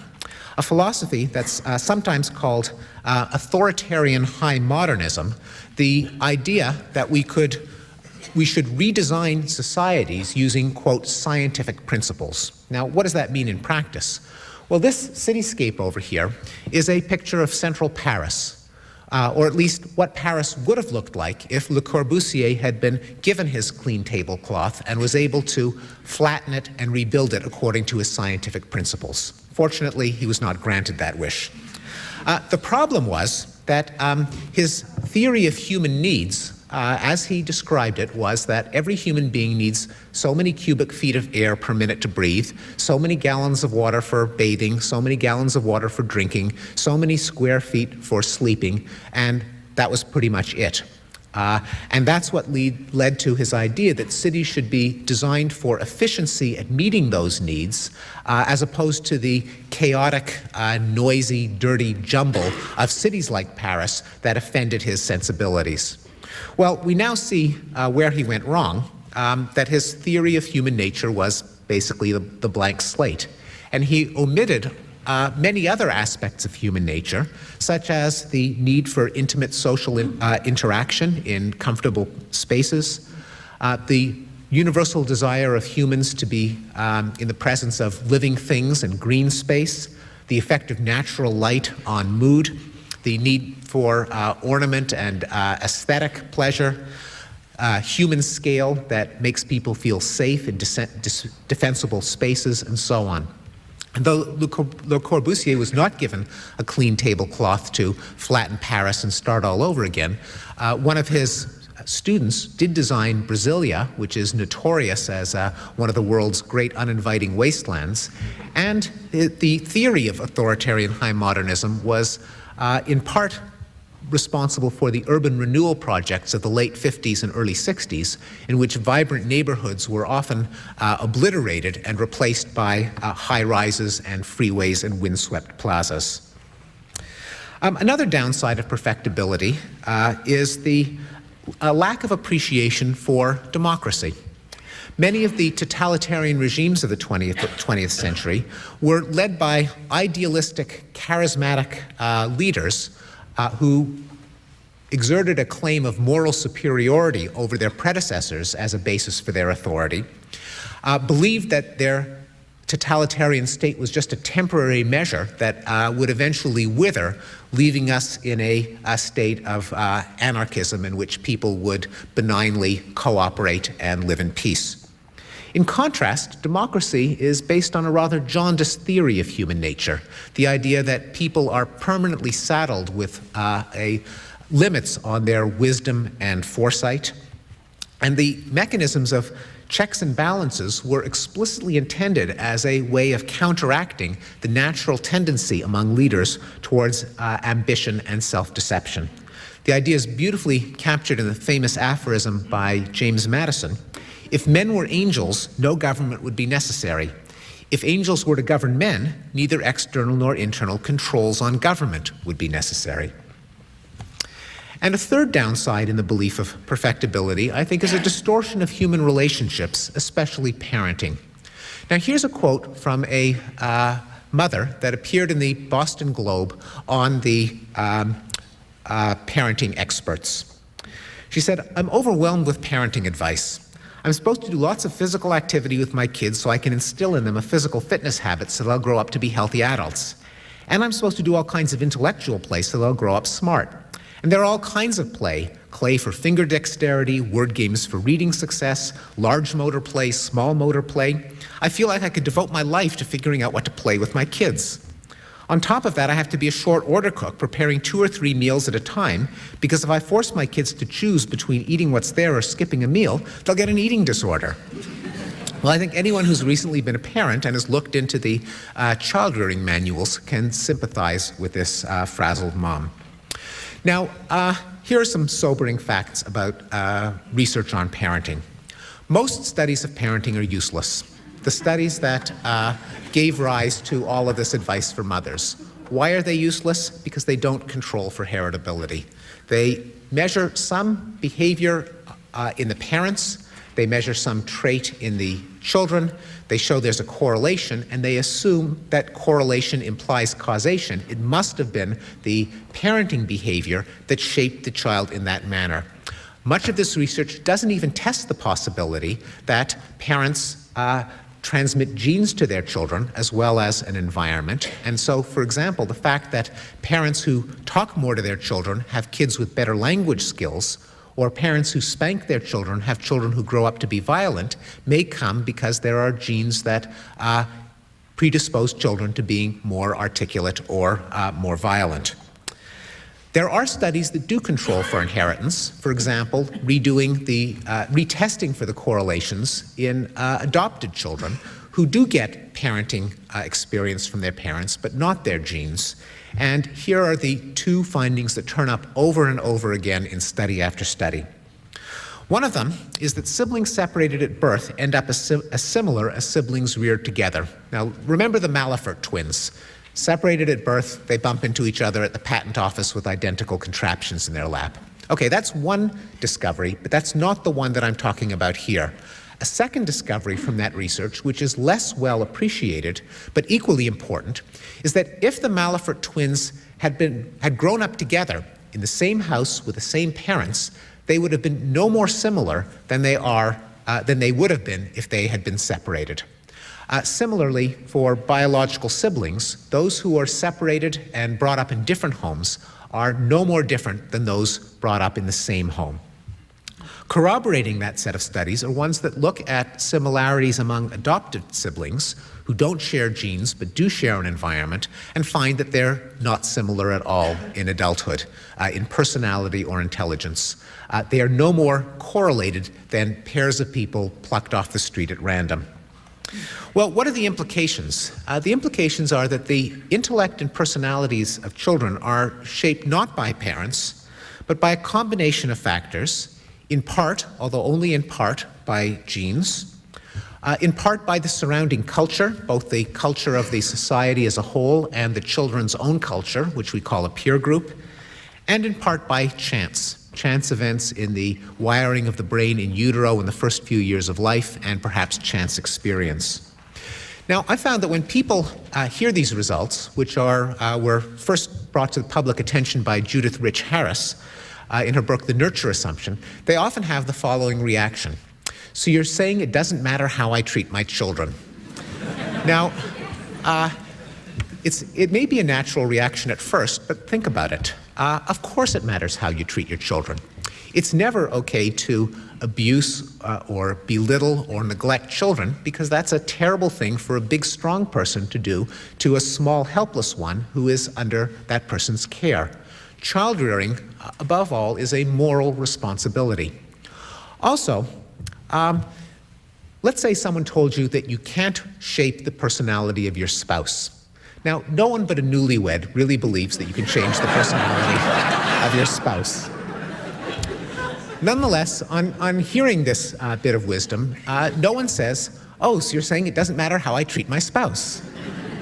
A philosophy that's sometimes called authoritarian high modernism, the idea that we should redesign societies using, quote, scientific principles. Now, what does that mean in practice? Well, this cityscape over here is a picture of central Paris, or at least what Paris would have looked like if Le Corbusier had been given his clean tablecloth and was able to flatten it and rebuild it according to his scientific principles. Fortunately, he was not granted that wish. The problem was that his theory of human needs, as he described it, was that every human being needs so many cubic feet of air per minute to breathe, so many gallons of water for bathing, so many gallons of water for drinking, so many square feet for sleeping, and that was pretty much it. And that's what led to his idea that cities should be designed for efficiency at meeting those needs, as opposed to the chaotic, noisy, dirty jumble of cities like Paris that offended his sensibilities. Well, we now see where he went wrong, that his theory of human nature was basically the blank slate. And he omitted many other aspects of human nature, such as the need for intimate social interaction in comfortable spaces, the universal desire of humans to be in the presence of living things and green space, the effect of natural light on mood, the need for ornament and aesthetic pleasure, human scale that makes people feel safe in defensible spaces, and so on. And though Le Corbusier was not given a clean tablecloth to flatten Paris and start all over again, one of his students did design Brasilia, which is notorious as one of the world's great uninviting wastelands. And the theory of authoritarian high modernism was in part responsible for the urban renewal projects of the late 50s and early 60s, in which vibrant neighborhoods were often obliterated and replaced by high-rises and freeways and windswept plazas. Another downside of perfectibility is the lack of appreciation for democracy. Many of the totalitarian regimes of the 20th century were led by idealistic, charismatic leaders who exerted a claim of moral superiority over their predecessors as a basis for their authority, believed that their totalitarian state was just a temporary measure that would eventually wither, leaving us in a state of anarchism in which people would benignly cooperate and live in peace. In contrast, democracy is based on a rather jaundiced theory of human nature, the idea that people are permanently saddled with limits on their wisdom and foresight, and the mechanisms of checks and balances were explicitly intended as a way of counteracting the natural tendency among leaders towards ambition and self-deception. The idea is beautifully captured in the famous aphorism by James Madison: "If men were angels, no government would be necessary. If angels were to govern men, neither external nor internal controls on government would be necessary." And a third downside in the belief of perfectibility, I think, is a distortion of human relationships, especially parenting. Now, here's a quote from a mother that appeared in the Boston Globe on the parenting experts. She said, "I'm overwhelmed with parenting advice. I'm supposed to do lots of physical activity with my kids so I can instill in them a physical fitness habit so they'll grow up to be healthy adults. And I'm supposed to do all kinds of intellectual play so they'll grow up smart. And there are all kinds of play for finger dexterity, word games for reading success, large motor play, small motor play. I feel like I could devote my life to figuring out what to play with my kids. On top of that, I have to be a short order cook, preparing 2 or 3 meals at a time, because if I force my kids to choose between eating what's there or skipping a meal, they'll get an eating disorder. Well, I think anyone who's recently been a parent and has looked into the child-rearing manuals can sympathize with this frazzled mom. Now, here are some sobering facts about research on parenting. Most studies of parenting are useless. The studies that gave rise to all of this advice for mothers. Why are they useless? Because they don't control for heritability. They measure some behavior in the parents, they measure some trait in the children, they show there's a correlation, and they assume that correlation implies causation. It must have been the parenting behavior that shaped the child in that manner. Much of this research doesn't even test the possibility that parents transmit genes to their children as well as an environment. And so, for example, the fact that parents who talk more to their children have kids with better language skills, or parents who spank their children have children who grow up to be violent, may come because there are genes that predispose children to being more articulate or more violent. There are studies that do control for inheritance. For example, retesting for the correlations in adopted children who do get parenting experience from their parents, but not their genes. And here are the 2 findings that turn up over and over again in study after study. One of them is that siblings separated at birth end up as similar as siblings reared together. Now, remember the Malafert twins. Separated at birth, they bump into each other at the patent office with identical contraptions in their lap. Okay, that's one discovery, but that's not the one that I'm talking about here. A second discovery from that research, which is less well appreciated, but equally important, is that if the Malafert twins had grown up together in the same house with the same parents, they would have been no more similar than they would have been if they had been separated. Similarly, for biological siblings, those who are separated and brought up in different homes are no more different than those brought up in the same home. Corroborating that set of studies are ones that look at similarities among adopted siblings who don't share genes but do share an environment and find that they're not similar at all in adulthood, in personality or intelligence. They are no more correlated than pairs of people plucked off the street at random. Well, what are the implications? The implications are that the intellect and personalities of children are shaped not by parents, but by a combination of factors, in part, although only in part, by genes, in part by the surrounding culture, both the culture of the society as a whole and the children's own culture, which we call a peer group, and in part by chance events in the wiring of the brain in utero in the first few years of life, and perhaps chance experience. Now, I found that when people hear these results, which were first brought to the public attention by Judith Rich Harris in her book, The Nurture Assumption, they often have the following reaction. So you're saying it doesn't matter how I treat my children. Now, it may be a natural reaction at first, but think about it. Of course it matters how you treat your children. It's never okay to abuse or belittle or neglect children, because that's a terrible thing for a big, strong person to do to a small, helpless one who is under that person's care. Child rearing, above all, is a moral responsibility. Also, let's say someone told you that you can't shape the personality of your spouse. Now, no one but a newlywed really believes that you can change the personality of your spouse. Nonetheless, on hearing this bit of wisdom, no one says, oh, so you're saying it doesn't matter how I treat my spouse.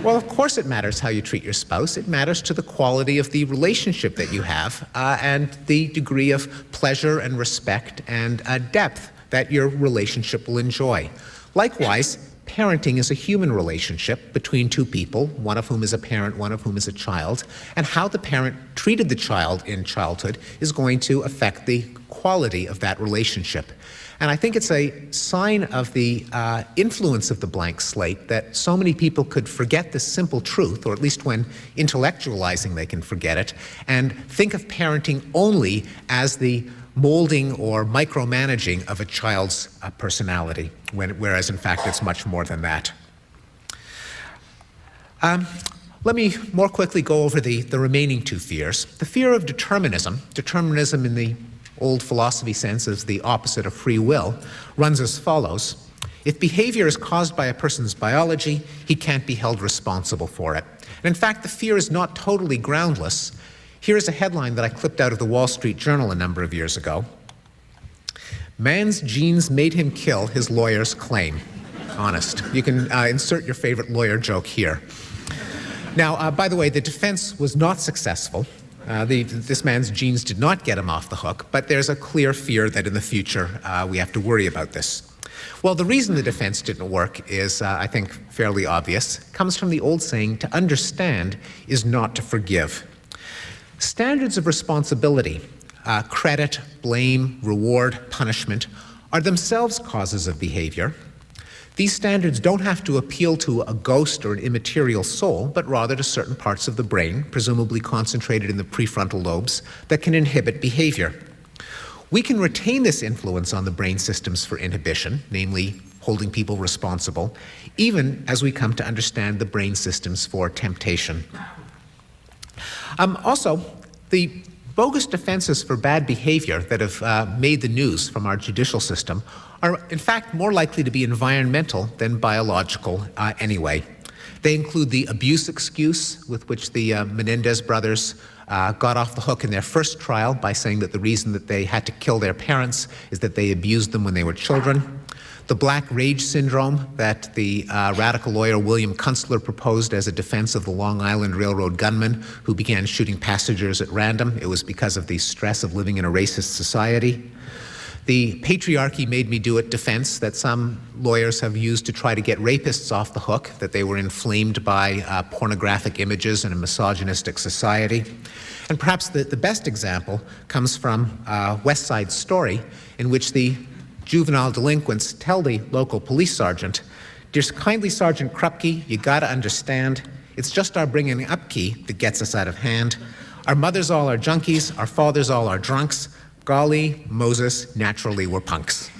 Well, of course it matters how you treat your spouse. It matters to the quality of the relationship that you have and the degree of pleasure and respect and depth that your relationship will enjoy. Likewise, parenting is a human relationship between 2 people, one of whom is a parent, one of whom is a child, and how the parent treated the child in childhood is going to affect the quality of that relationship. And I think it's a sign of the influence of the blank slate that so many people could forget this simple truth, or at least when intellectualizing they can forget it, and think of parenting only as the molding or micromanaging of a child's personality, whereas in fact it's much more than that. Let me more quickly go over the remaining two fears. The fear of determinism in the old philosophy sense as the opposite of free will, runs as follows. If behavior is caused by a person's biology, he can't be held responsible for it. And in fact, the fear is not totally groundless. Here is a headline that I clipped out of the Wall Street Journal a number of years ago. Man's genes made him kill, his lawyers claim. Honest. You can insert your favorite lawyer joke here. Now, by the way, the defense was not successful. This man's genes did not get him off the hook, but there's a clear fear that in the future we have to worry about this. Well, the reason the defense didn't work is, I think, fairly obvious. It comes from the old saying, to understand is not to forgive. Standards of responsibility, credit, blame, reward, punishment, are themselves causes of behavior. These standards don't have to appeal to a ghost or an immaterial soul, but rather to certain parts of the brain, presumably concentrated in the prefrontal lobes, that can inhibit behavior. We can retain this influence on the brain systems for inhibition, namely holding people responsible, even as we come to understand the brain systems for temptation. Also, the bogus defenses for bad behavior that have made the news from our judicial system are in fact more likely to be environmental than biological anyway. They include the abuse excuse with which the Menendez brothers got off the hook in their first trial by saying that the reason that they had to kill their parents is that they abused them when they were children. The black rage syndrome that the radical lawyer William Kunstler proposed as a defense of the Long Island Railroad gunman who began shooting passengers at random. It was because of the stress of living in a racist society. The patriarchy made me do it defense that some lawyers have used to try to get rapists off the hook, that they were inflamed by pornographic images in a misogynistic society. And perhaps the best example comes from West Side Story, in which the juvenile delinquents tell the local police sergeant, "Dear kindly Sergeant Krupke, you gotta understand, it's just our bringing up key that gets us out of hand. Our mothers all are junkies, our fathers all are drunks. Golly, Moses, naturally we're punks."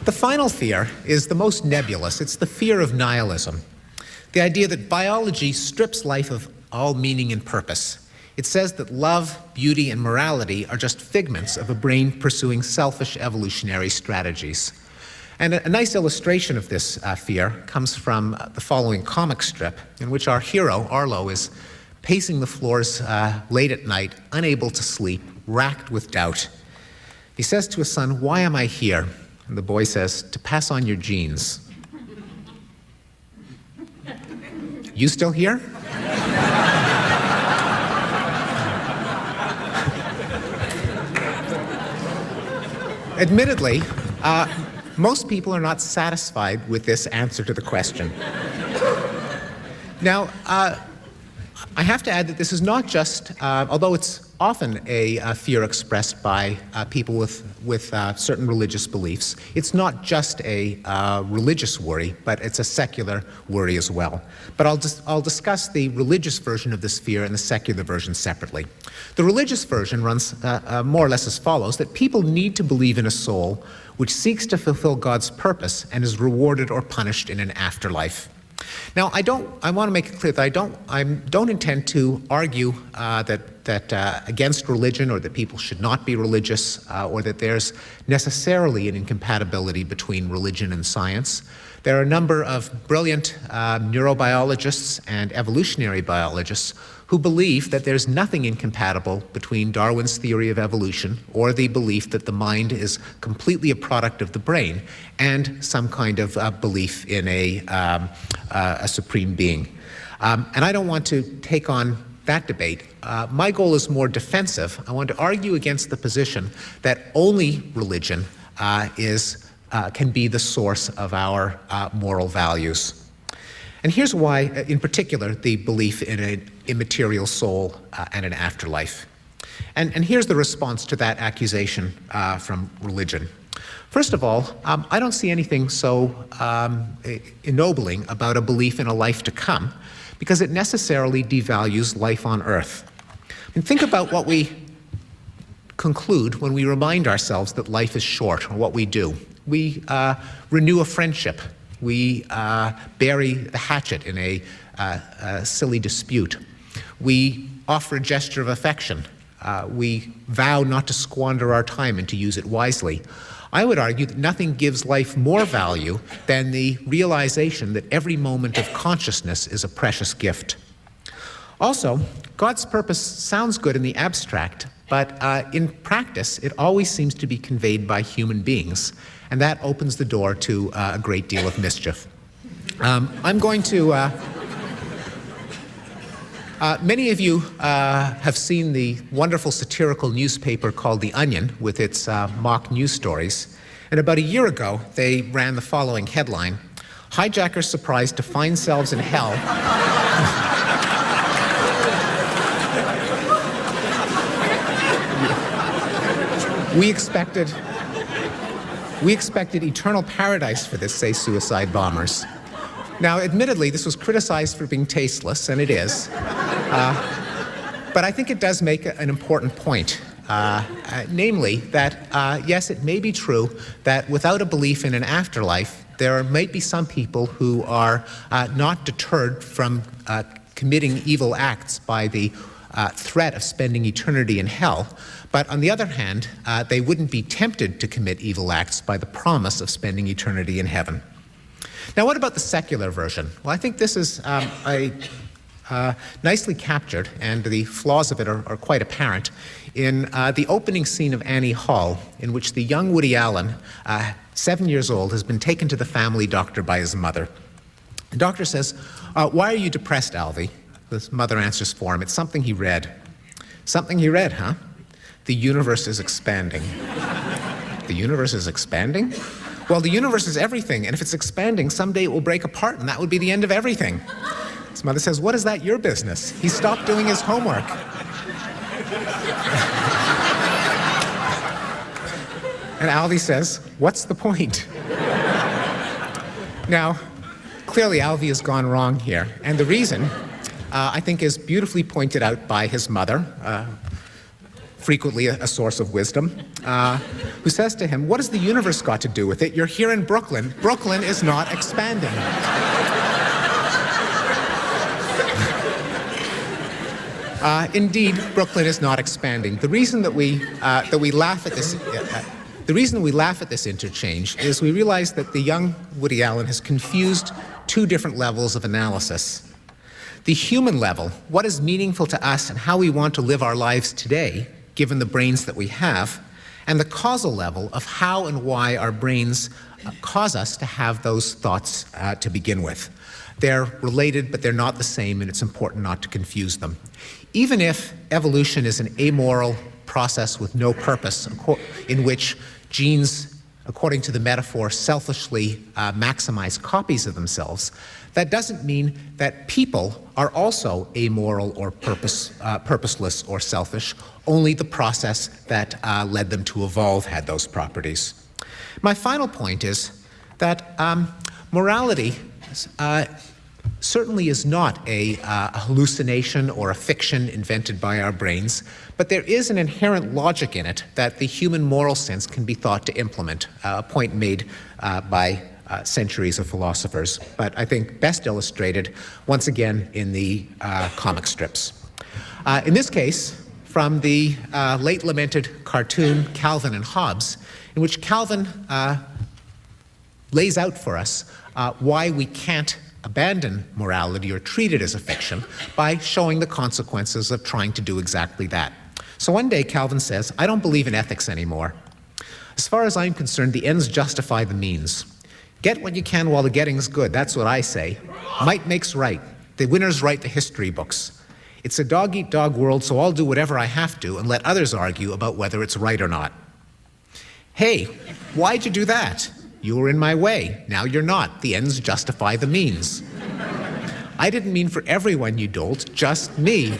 The final fear is the most nebulous. It's the fear of nihilism. The idea that biology strips life of all meaning and purpose. It says that love, beauty, and morality are just figments of a brain pursuing selfish evolutionary strategies. And a nice illustration of this fear comes from the following comic strip, in which our hero, Arlo, is pacing the floors late at night, unable to sleep, racked with doubt. He says to his son, "Why am I here?" And the boy says, "To pass on your genes." "You still here?" Admittedly, most people are not satisfied with this answer to the question. Now, I have to add that this is not just, although it's often a fear expressed by people with certain religious beliefs, it's not just a religious worry, but it's a secular worry as well. But I'll discuss the religious version of this fear and the secular version separately. The religious version runs more or less as follows, that people need to believe in a soul which seeks to fulfill God's purpose and is rewarded or punished in an afterlife. Now, I want to make it clear that I don't intend to argue that against religion, or that people should not be religious, or that there's necessarily an incompatibility between religion and science. There are a number of brilliant neurobiologists and evolutionary biologists who believe that there's nothing incompatible between Darwin's theory of evolution, or the belief that the mind is completely a product of the brain, and some kind of belief in a supreme being. And I don't want to take on that debate. My goal is more defensive. I want to argue against the position that only religion can be the source of our moral values. And here's why, in particular, the belief in an immaterial soul and an afterlife. And here's the response to that accusation from religion. First of all, I don't see anything so ennobling about a belief in a life to come, because it necessarily devalues life on earth. And think about what we conclude when we remind ourselves that life is short, or what we do. We renew a friendship. We bury the hatchet in a silly dispute. We offer a gesture of affection. We vow not to squander our time and to use it wisely. I would argue that nothing gives life more value than the realization that every moment of consciousness is a precious gift. Also, God's purpose sounds good in the abstract, but in practice, it always seems to be conveyed by human beings, and that opens the door to a great deal of mischief. I'm going to... many of you have seen the wonderful satirical newspaper called The Onion with its mock news stories. And about a year ago, they ran the following headline: "Hijackers surprised to find themselves in hell." We expected eternal paradise for this, say suicide bombers. Now, admittedly, this was criticized for being tasteless, and it is. But I think it does make an important point, namely that, yes, it may be true that without a belief in an afterlife, there might be some people who are not deterred from committing evil acts by the threat of spending eternity in hell. But on the other hand, they wouldn't be tempted to commit evil acts by the promise of spending eternity in heaven. Now, what about the secular version? Well, I think this is nicely captured, and the flaws of it are quite apparent, in the opening scene of Annie Hall, in which the young Woody Allen, 7 years old, has been taken to the family doctor by his mother. The doctor says, "Why are you depressed, Alvy?" The mother answers for him, "It's something he read." "Something he read, huh? The universe is expanding." "The universe is expanding?" "Well, the universe is everything, and if it's expanding, someday it will break apart, and that would be the end of everything." His mother says, "What is that your business?" He stopped doing his homework. And Alvy says, "What's the point?" Now, clearly Alvy has gone wrong here, and the reason, I think, is beautifully pointed out by his mother, frequently a source of wisdom, who says to him, "What has the universe got to do with it? You're here in Brooklyn. Brooklyn is not expanding." Indeed, Brooklyn is not expanding. The reason that we laugh at this, the reason we laugh at this interchange is we realize that the young Woody Allen has confused two different levels of analysis. The human level, what is meaningful to us and how we want to live our lives today, given the brains that we have, and the causal level of how and why our brains cause us to have those thoughts to begin with. They're related, but they're not the same, and it's important not to confuse them. Even if evolution is an amoral process with no purpose, in which genes, according to the metaphor, selfishly maximize copies of themselves, that doesn't mean that people are also amoral or purposeless or selfish. Only the process that led them to evolve had those properties. My final point is that morality certainly is not a hallucination or a fiction invented by our brains, but there is an inherent logic in it that the human moral sense can be thought to implement, a point made by centuries of philosophers, but I think best illustrated, once again, in the comic strips. In this case, from the late lamented cartoon Calvin and Hobbes, in which Calvin lays out for us why we can't abandon morality or treat it as a fiction by showing the consequences of trying to do exactly that. So one day Calvin says, "I don't believe in ethics anymore. As far as I'm concerned, the ends justify the means. Get what you can while the getting's good, that's what I say. Might makes right. The winners write the history books. It's a dog-eat-dog world, so I'll do whatever I have to and let others argue about whether it's right or not." "Hey, why'd you do that?" "You were in my way. Now you're not. The ends justify the means." "I didn't mean for everyone, you dolt, just me."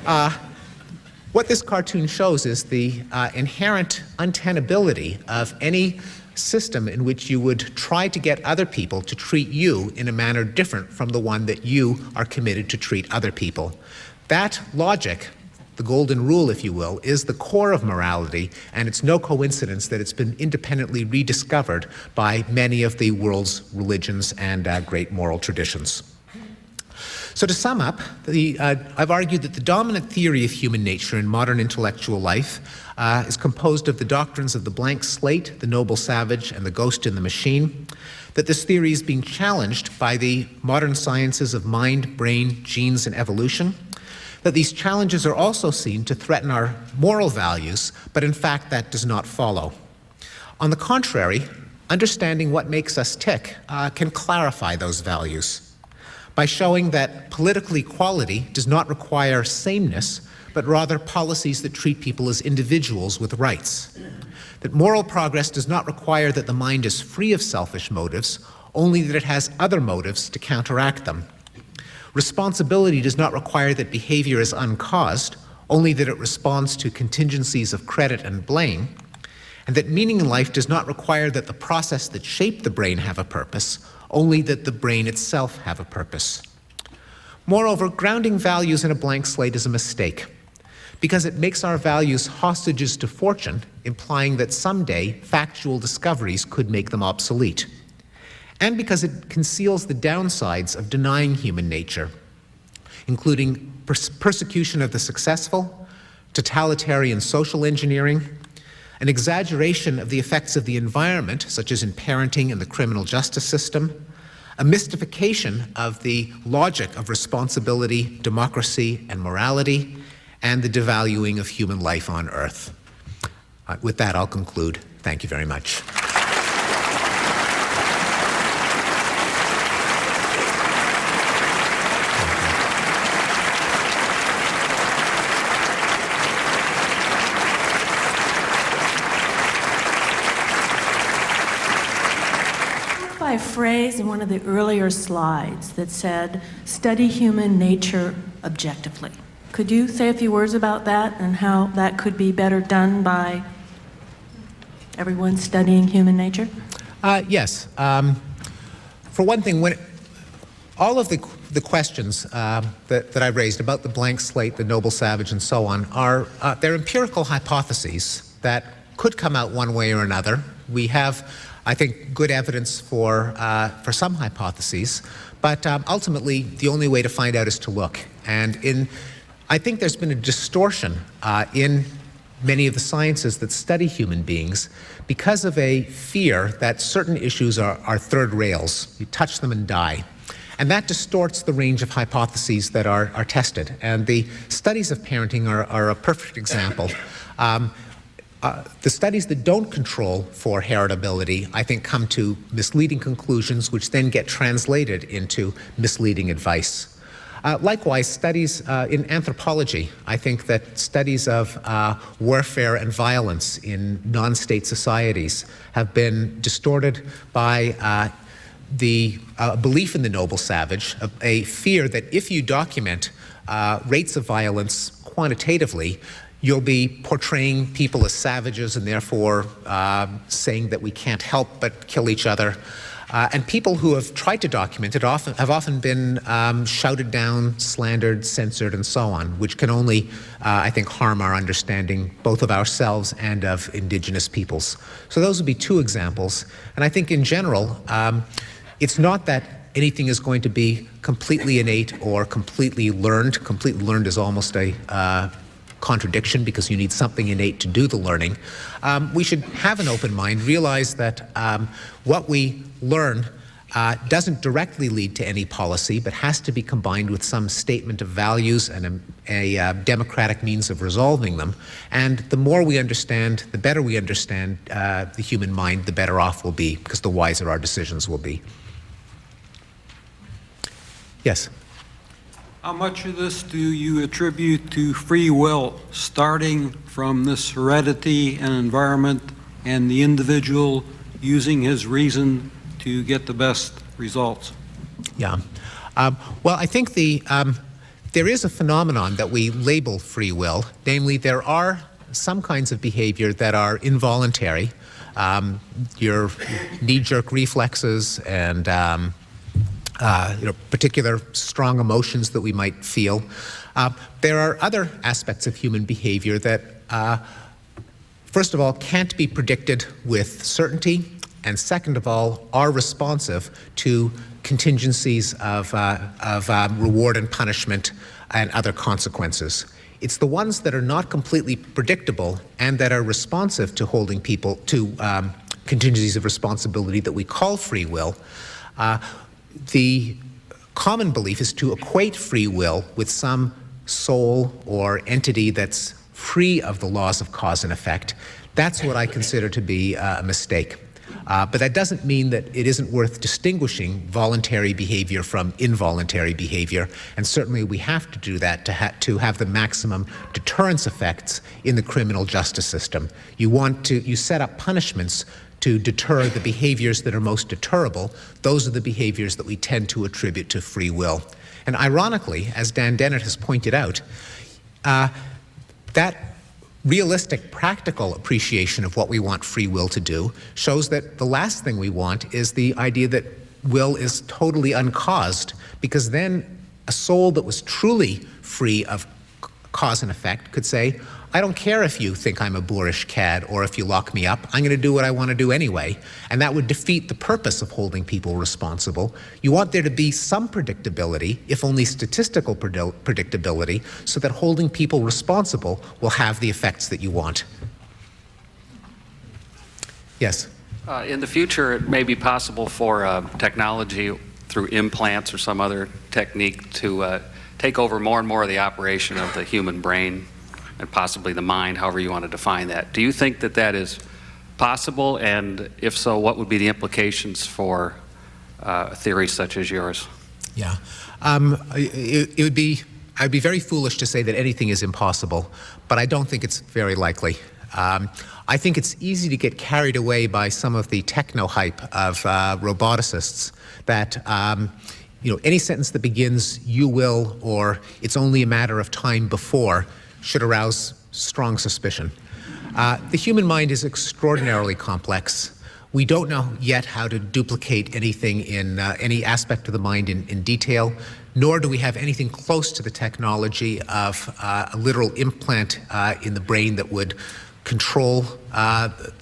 What this cartoon shows is the inherent untenability of any system in which you would try to get other people to treat you in a manner different from the one that you are committed to treat other people. That logic, the golden rule, if you will, is the core of morality, and it's no coincidence that it's been independently rediscovered by many of the world's religions and great moral traditions. So to sum up, I've argued that the dominant theory of human nature in modern intellectual life is composed of the doctrines of the blank slate, the noble savage, and the ghost in the machine, that this theory is being challenged by the modern sciences of mind, brain, genes, and evolution, that these challenges are also seen to threaten our moral values, but in fact that does not follow. On the contrary, understanding what makes us tick can clarify those values by showing that political equality does not require sameness, but rather policies that treat people as individuals with rights. That moral progress does not require that the mind is free of selfish motives, only that it has other motives to counteract them. Responsibility does not require that behavior is uncaused, only that it responds to contingencies of credit and blame. And that meaning in life does not require that the process that shaped the brain have a purpose, only that the brain itself have a purpose. Moreover, grounding values in a blank slate is a mistake, because it makes our values hostages to fortune, implying that someday factual discoveries could make them obsolete. And because it conceals the downsides of denying human nature, including persecution of the successful, totalitarian social engineering, an exaggeration of the effects of the environment, such as in parenting and the criminal justice system, a mystification of the logic of responsibility, democracy, and morality, and the devaluing of human life on Earth. With that, I'll conclude. Thank you very much. A phrase in one of the earlier slides that said, study human nature objectively. Could you say a few words about that and how that could be better done by everyone studying human nature? Yes. For one thing, when all of the questions that I raised about the blank slate, the noble savage, and so on are they're empirical hypotheses that could come out one way or another. We have, I think, good evidence for some hypotheses, but ultimately the only way to find out is to look. And I think there's been a distortion in many of the sciences that study human beings because of a fear that certain issues are third rails. You touch them and die. And that distorts the range of hypotheses that are tested. And the studies of parenting are a perfect example. The studies that don't control for heritability, I think, come to misleading conclusions, which then get translated into misleading advice. Likewise, studies in anthropology, I think that studies of warfare and violence in non-state societies have been distorted by the belief in the noble savage, a fear that if you document rates of violence quantitatively, you'll be portraying people as savages and therefore saying that we can't help but kill each other. And people who have tried to document it have often been shouted down, slandered, censored, and so on, which can only, I think, harm our understanding both of ourselves and of indigenous peoples. So those would be two examples. And I think in general, it's not that anything is going to be completely innate or completely learned. Completely learned is almost a contradiction because you need something innate to do the learning. We should have an open mind, realize that what we learn doesn't directly lead to any policy, but has to be combined with some statement of values and a democratic means of resolving them. And the more we understand, the better we understand the human mind, the better off we'll be, because the wiser our decisions will be. Yes? How much of this do you attribute to free will, starting from this heredity and environment and the individual using his reason to get the best results? Yeah. Well, I think the there is a phenomenon that we label free will, namely there are some kinds of behavior that are involuntary, your knee-jerk reflexes and particular strong emotions that we might feel. There are other aspects of human behavior that, first of all, can't be predicted with certainty, and second of all, are responsive to contingencies of reward and punishment and other consequences. It's the ones that are not completely predictable and that are responsive to holding people to contingencies of responsibility that we call free will. The common belief is to equate free will with some soul or entity that's free of the laws of cause and effect. That's what I consider to be a mistake. But that doesn't mean that it isn't worth distinguishing voluntary behavior from involuntary behavior, and certainly we have to do that to have the maximum deterrence effects in the criminal justice system. You set up punishments to deter the behaviors that are most deterrable. Those are the behaviors that we tend to attribute to free will. And ironically, as Dan Dennett has pointed out, that realistic, practical appreciation of what we want free will to do shows that the last thing we want is the idea that will is totally uncaused, because then a soul that was truly free of cause and effect could say, I don't care if you think I'm a boorish cad or if you lock me up, I'm going to do what I want to do anyway. And that would defeat the purpose of holding people responsible. You want there to be some predictability, if only statistical predictability, so that holding people responsible will have the effects that you want. Yes? In the future, it may be possible for technology through implants or some other technique to take over more and more of the operation of the human brain and possibly the mind, however you want to define that. Do you think that that is possible? And if so, what would be the implications for theories such as yours? Yeah. I'd be very foolish to say that anything is impossible, but I don't think it's very likely. I think it's easy to get carried away by some of the techno-hype of roboticists that any sentence that begins, you will, or it's only a matter of time before, should arouse strong suspicion. The human mind is extraordinarily complex. We don't know yet how to duplicate anything in any aspect of the mind in detail, nor do we have anything close to the technology of a literal implant in the brain that would control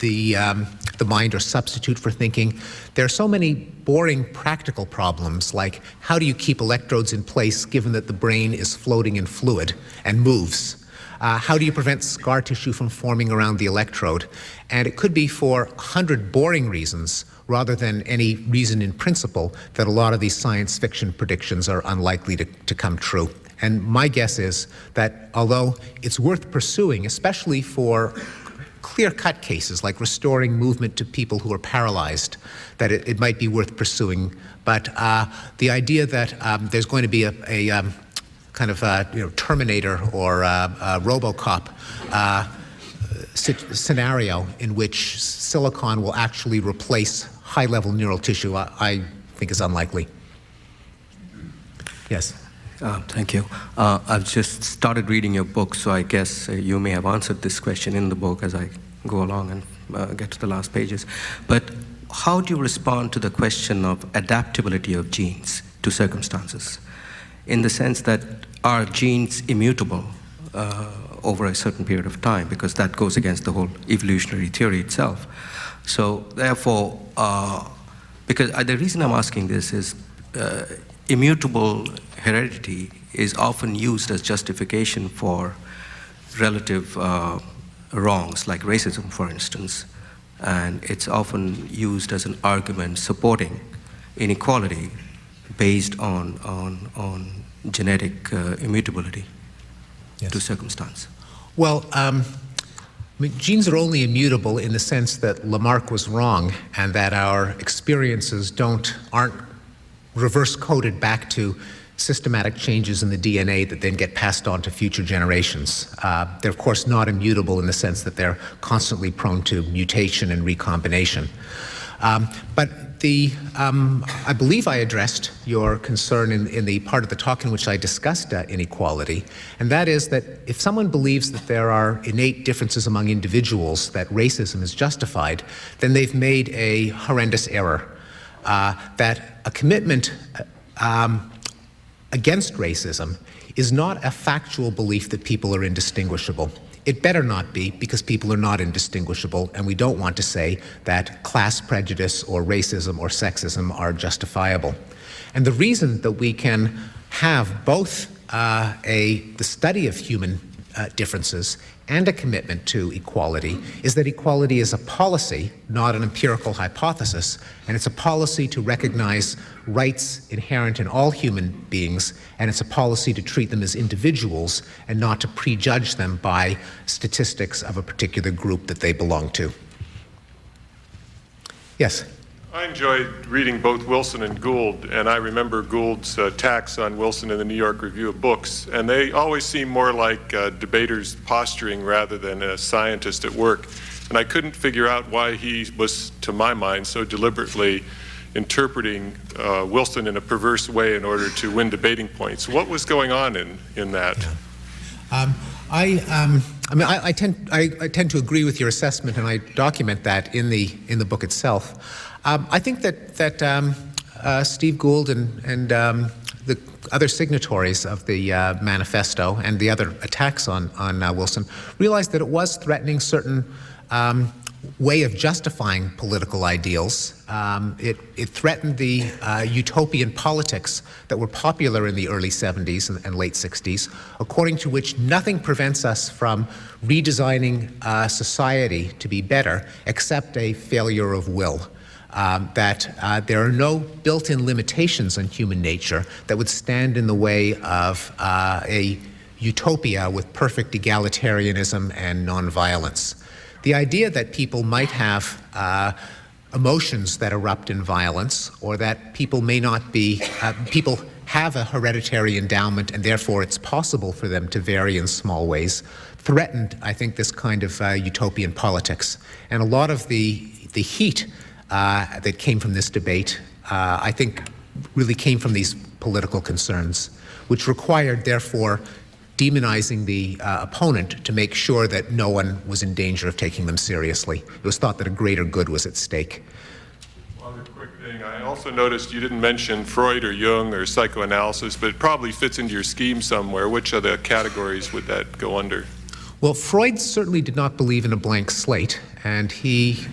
the mind or substitute for thinking. There are so many boring practical problems, like how do you keep electrodes in place given that the brain is floating in fluid and moves? How do you prevent scar tissue from forming around the electrode? And it could be for 100 boring reasons rather than any reason in principle that a lot of these science fiction predictions are unlikely to come true. And my guess is that although it's worth pursuing, especially for clear-cut cases like restoring movement to people who are paralyzed, that it might be worth pursuing. But the idea that there's going to be a kind of Terminator or RoboCop scenario in which silicon will actually replace high-level neural tissue, I think is unlikely. Yes? Thank you. I've just started reading your book, so I guess you may have answered this question in the book as I go along and get to the last pages. But how do you respond to the question of adaptability of genes to circumstances? In the sense that are genes immutable over a certain period of time, because that goes against the whole evolutionary theory itself. So therefore, because the reason I'm asking this is immutable heredity is often used as justification for relative wrongs, like racism, for instance, and it's often used as an argument supporting inequality based on genetic immutability to circumstance. Well, genes are only immutable in the sense that Lamarck was wrong and that our experiences aren't reverse coded back to systematic changes in the DNA that then get passed on to future generations. They're of course not immutable in the sense that they're constantly prone to mutation and recombination. But I believe I addressed your concern in the part of the talk in which I discussed inequality, and that is that if someone believes that there are innate differences among individuals, that racism is justified, then they've made a horrendous error. That a commitment against racism is not a factual belief that people are indistinguishable. It better not be, because people are not indistinguishable, and we don't want to say that class prejudice or racism or sexism are justifiable. And the reason that we can have both the study of human differences and a commitment to equality is that equality is a policy, not an empirical hypothesis, and it's a policy to recognize rights inherent in all human beings, and it's a policy to treat them as individuals and not to prejudge them by statistics of a particular group that they belong to. Yes? I enjoyed reading both Wilson and Gould, and I remember Gould's attacks on Wilson in the New York Review of Books, and they always seem more like debaters posturing rather than a scientist at work. And I couldn't figure out why he was, to my mind, so deliberately interpreting Wilson in a perverse way in order to win debating points. What was going on in that? I tend to agree with your assessment, and I document that in the book itself. I think that Steve Gould and the other signatories of the manifesto and the other attacks on Wilson realized that it was threatening certain way of justifying political ideals. It threatened the utopian politics that were popular in the early 70s and late 60s, according to which nothing prevents us from redesigning society to be better except a failure of will. That there are no built-in limitations on human nature that would stand in the way of a utopia with perfect egalitarianism and nonviolence. The idea that people might have emotions that erupt in violence, or that people may not be, people have a hereditary endowment and therefore it's possible for them to vary in small ways, threatened, I think, this kind of utopian politics. And a lot of the heat that came from this debate, I think, really came from these political concerns, which required, therefore, demonizing the opponent to make sure that no one was in danger of taking them seriously. It was thought that a greater good was at stake. One other quick thing. I also noticed you didn't mention Freud or Jung or psychoanalysis, but it probably fits into your scheme somewhere. Which other categories would that go under? Well, Freud certainly did not believe in a blank slate, and his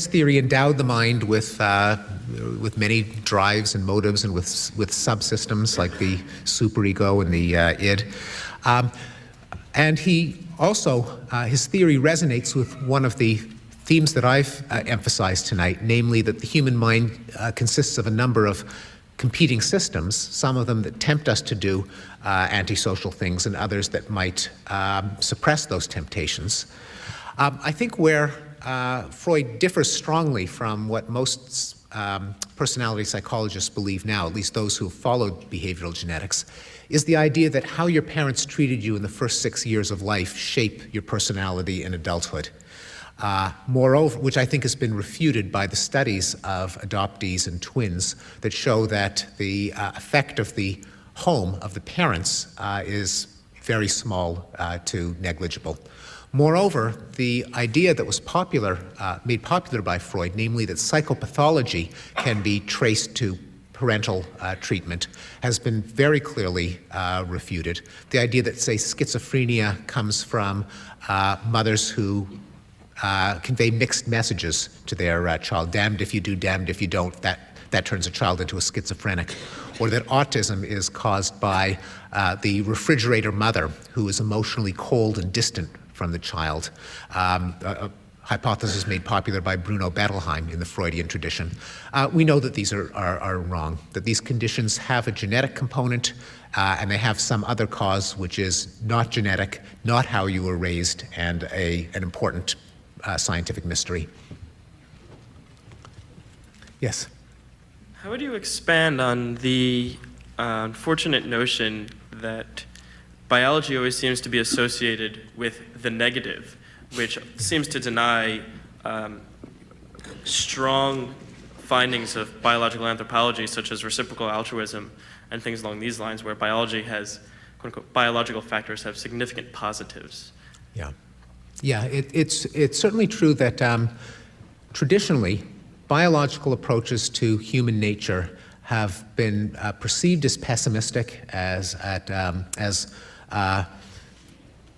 theory endowed the mind with many drives and motives and with subsystems like the superego and the id. And he also, his theory resonates with one of the themes that I've emphasized tonight, namely that the human mind consists of a number of competing systems, some of them that tempt us to do antisocial things and others that might suppress those temptations. I think where Freud differs strongly from what most personality psychologists believe now, at least those who have followed behavioral genetics, is the idea that how your parents treated you in the first 6 years of life shape your personality in adulthood. Moreover, which I think has been refuted by the studies of adoptees and twins that show that the effect of the home, of the parents, is very small to negligible. Moreover, the idea that was made popular by Freud, namely that psychopathology can be traced to parental treatment, has been very clearly refuted. The idea that, say, schizophrenia comes from mothers who convey mixed messages to their child, damned if you do, damned if you don't, that turns a child into a schizophrenic. Or that autism is caused by the refrigerator mother who is emotionally cold and distant from the child. A hypothesis made popular by Bruno Bettelheim in the Freudian tradition. We know that these are wrong, that these conditions have a genetic component and they have some other cause which is not genetic, not how you were raised, and an important scientific mystery. Yes? How would you expand on the unfortunate notion that biology always seems to be associated with the negative, which seems to deny strong findings of biological anthropology, such as reciprocal altruism and things along these lines, where biology has, quote unquote, biological factors have significant positives. Yeah. Yeah, it's certainly true that traditionally, biological approaches to human nature have been perceived as pessimistic, as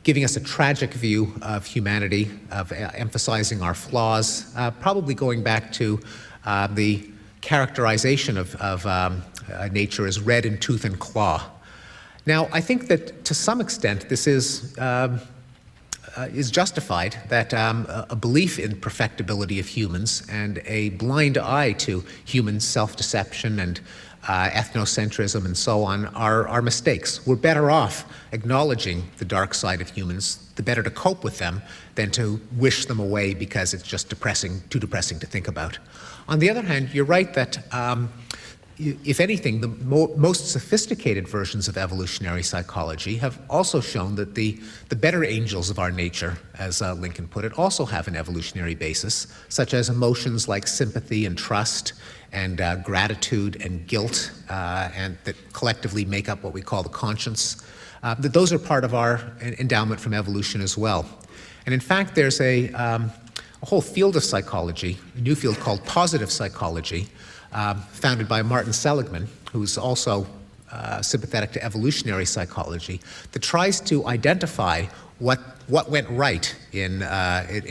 giving us a tragic view of humanity, of emphasizing our flaws, probably going back to the characterization of nature as red in tooth and claw. Now, I think that to some extent this is justified, that a belief in perfectibility of humans and a blind eye to human self-deception and ethnocentrism and so on are mistakes. We're better off acknowledging the dark side of humans, the better to cope with them than to wish them away because it's just too depressing to think about. On the other hand, you're right that if anything, the most sophisticated versions of evolutionary psychology have also shown that the better angels of our nature, as Lincoln put it, also have an evolutionary basis, such as emotions like sympathy and trust and gratitude and guilt, and that collectively make up what we call the conscience. That those are part of our endowment from evolution as well. And in fact, there's a whole field of psychology, a new field called positive psychology, founded by Martin Seligman, who's also sympathetic to evolutionary psychology, that tries to identify what went right in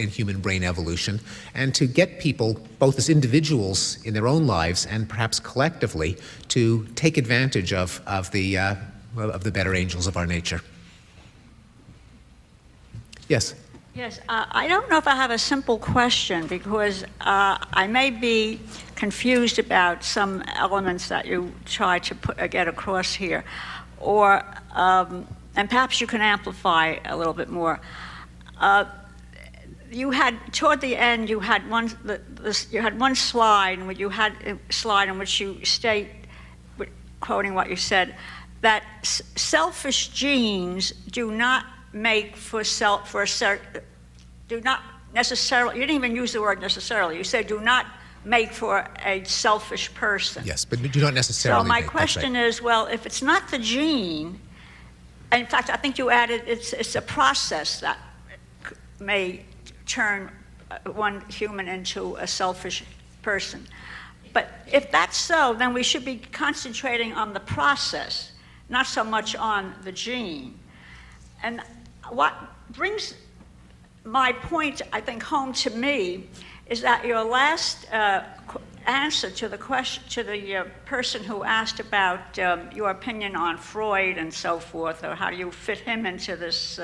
human brain evolution, and to get people, both as individuals in their own lives and perhaps collectively, to take advantage of the better angels of our nature. Yes? Yes, I don't know if I have a simple question, because I may be confused about some elements that you try to get across here, or and perhaps you can amplify a little bit more. You had, toward the end, you had one slide, and you had a slide in which you state, quoting what you said, that selfish genes do not make do not necessarily, you didn't even use the word necessarily, you said do not make for a selfish person. Yes, but do not necessarily. So my make, question is, well, if it's not the gene, in fact, I think you added it's a process that may turn one human into a selfish person. But if that's so, then we should be concentrating on the process, not so much on the gene. And what brings my point, I think, home to me is that your last answer to the question, to the person who asked about your opinion on Freud and so forth, or how do you fit him into this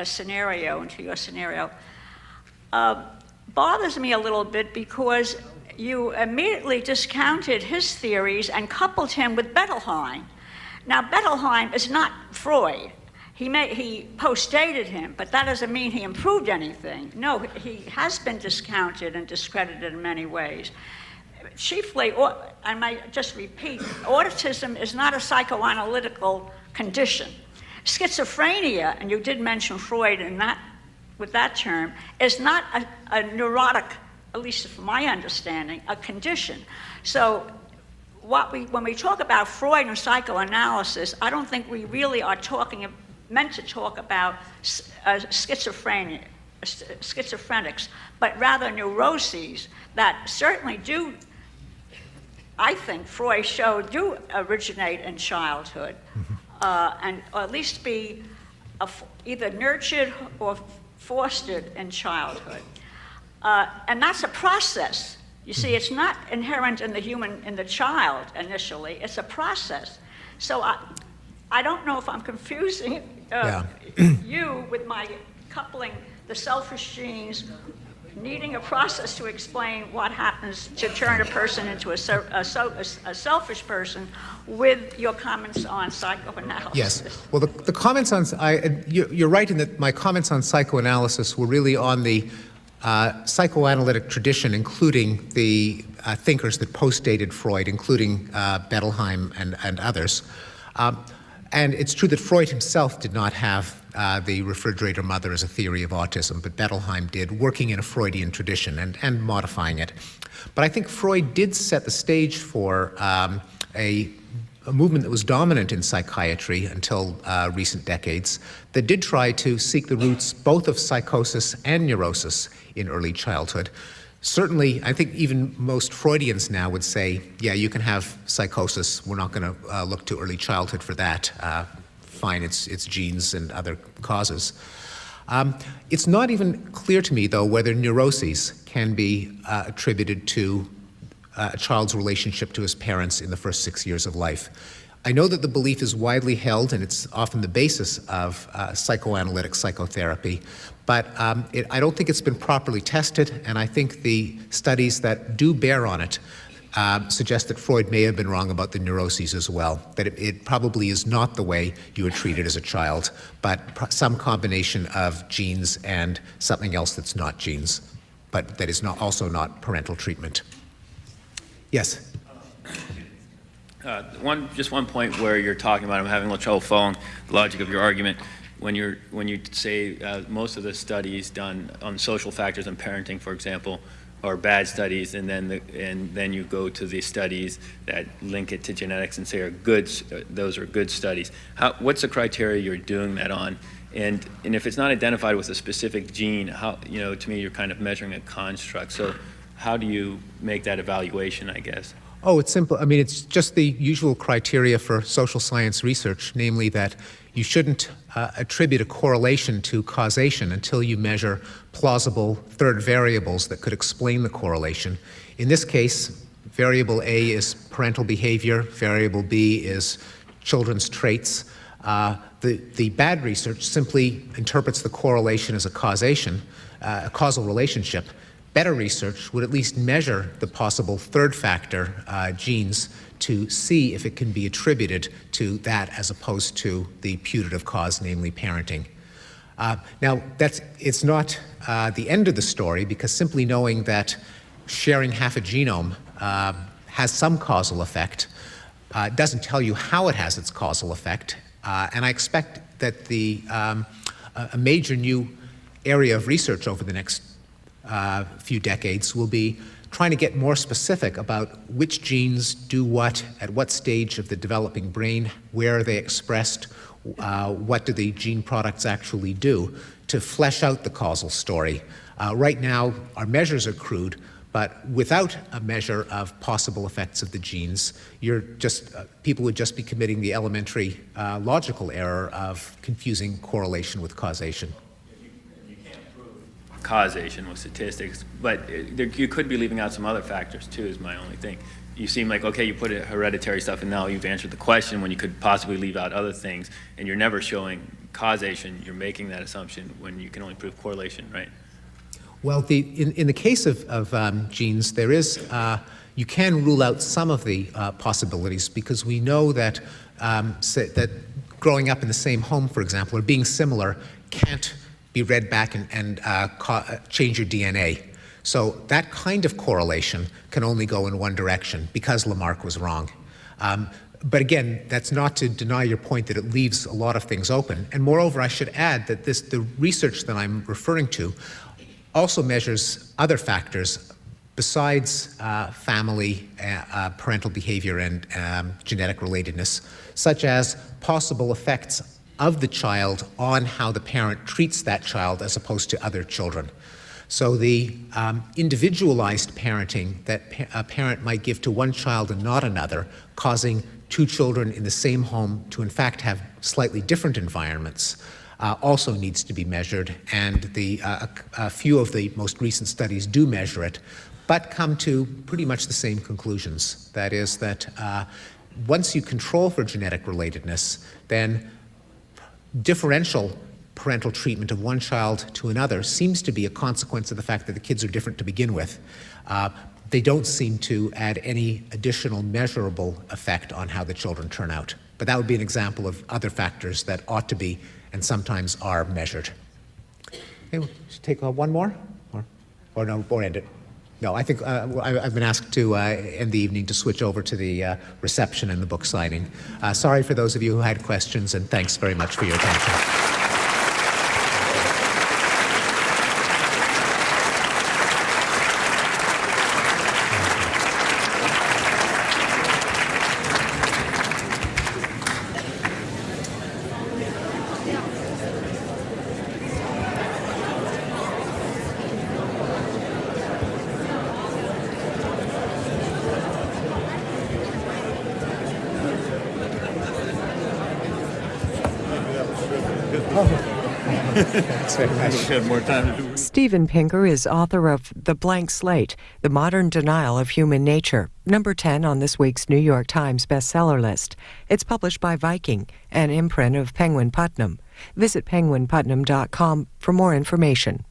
scenario, into your scenario, bothers me a little bit, because you immediately discounted his theories and coupled him with Bettelheim. Now, Bettelheim is not Freud. He post-dated him, but that doesn't mean he improved anything. No, he has been discounted and discredited in many ways. Chiefly, I might just repeat, autism is not a psychoanalytical condition. Schizophrenia, and you did mention Freud in that, with that term, is not a neurotic, at least from my understanding, a condition. So when we talk about Freud and psychoanalysis, I don't think we really are meant to talk about schizophrenics, but rather neuroses that certainly do, I think Freud showed, do originate in childhood, and or at least be either nurtured or fostered in childhood. And that's a process. You see, it's not inherent in the child initially, it's a process. So I don't know if I'm confusing you with my coupling the selfish genes, needing a process to explain what happens to turn a person into a selfish person, with your comments on psychoanalysis. Yes. Well, the comments on, you're right in that my comments on psychoanalysis were really on the psychoanalytic tradition, including the thinkers that post-dated Freud, including Bettelheim and others. And it's true that Freud himself did not have the refrigerator mother as a theory of autism, but Bettelheim did, working in a Freudian tradition and modifying it. But I think Freud did set the stage for a movement that was dominant in psychiatry until recent decades that did try to seek the roots both of psychosis and neurosis in early childhood. Certainly, I think even most Freudians now would say, yeah, you can have psychosis. We're not going to look to early childhood for that. Fine, it's genes and other causes. It's not even clear to me, though, whether neuroses can be attributed to a child's relationship to his parents in the first 6 years of life. I know that the belief is widely held, and it's often the basis of psychoanalytic psychotherapy, but I don't think it's been properly tested, and I think the studies that do bear on it suggest that Freud may have been wrong about the neuroses as well, that it probably is not the way you were treated as a child, but some combination of genes and something else that's not genes, but that is also not parental treatment. Yes? Just one point where you're talking about, I'm having a little trouble following the logic of your argument. When you say most of the studies done on social factors and parenting, for example, are bad studies, and then you go to the studies that link it to genetics and say are good, those are good studies. What's the criteria you're doing that on? And if it's not identified with a specific gene, to me you're kind of measuring a construct. So how do you make that evaluation, I guess? Oh, it's simple. I mean, it's just the usual criteria for social science research, namely that you shouldn't attribute a correlation to causation until you measure plausible third variables that could explain the correlation. In this case, variable A is parental behavior, variable B is children's traits. The bad research simply interprets the correlation as a causation, a causal relationship. Better research would at least measure the possible third factor, genes, to see if it can be attributed to that as opposed to the putative cause, namely parenting. Now, it's not the end of the story, because simply knowing that sharing half a genome has some causal effect doesn't tell you how it has its causal effect. And I expect that a major new area of research over the next few decades will be trying to get more specific about which genes do what at what stage of the developing brain, where are they expressed, what do the gene products actually do, to flesh out the causal story. Right now, our measures are crude, but without a measure of possible effects of the genes, people would just be committing the elementary logical error of confusing correlation with causation. Causation with statistics, but you could be leaving out some other factors too, is my only thing. You seem like, okay, you put hereditary stuff and now you've answered the question when you could possibly leave out other things, and you're never showing causation. You're making that assumption when you can only prove correlation, right? Well, in the case of genes, there is, you can rule out some of the possibilities, because we know that, that growing up in the same home, for example, or being similar can't be read back and change your DNA. So that kind of correlation can only go in one direction, because Lamarck was wrong. But again, that's not to deny your point that it leaves a lot of things open. And moreover, I should add that the research that I'm referring to also measures other factors besides family, parental behavior, and genetic relatedness, such as possible effects of the child on how the parent treats that child as opposed to other children. So the individualized parenting that a parent might give to one child and not another, causing two children in the same home to in fact have slightly different environments, also needs to be measured, and a few of the most recent studies do measure it, but come to pretty much the same conclusions. That is that once you control for genetic relatedness, then differential parental treatment of one child to another seems to be a consequence of the fact that the kids are different to begin with. They don't seem to add any additional measurable effect on how the children turn out. But that would be an example of other factors that ought to be and sometimes are measured. Okay, we'll take one more, or end it. No, I think I've been asked to end the evening to switch over to the reception and the book signing. Sorry for those of you who had questions, and thanks very much for your attention. Thanks very much. Had more time to do. Steven Pinker is author of The Blank Slate, The Modern Denial of Human Nature, number 10 on this week's New York Times bestseller list. It's published by Viking, an imprint of Penguin Putnam. Visit penguinputnam.com for more information.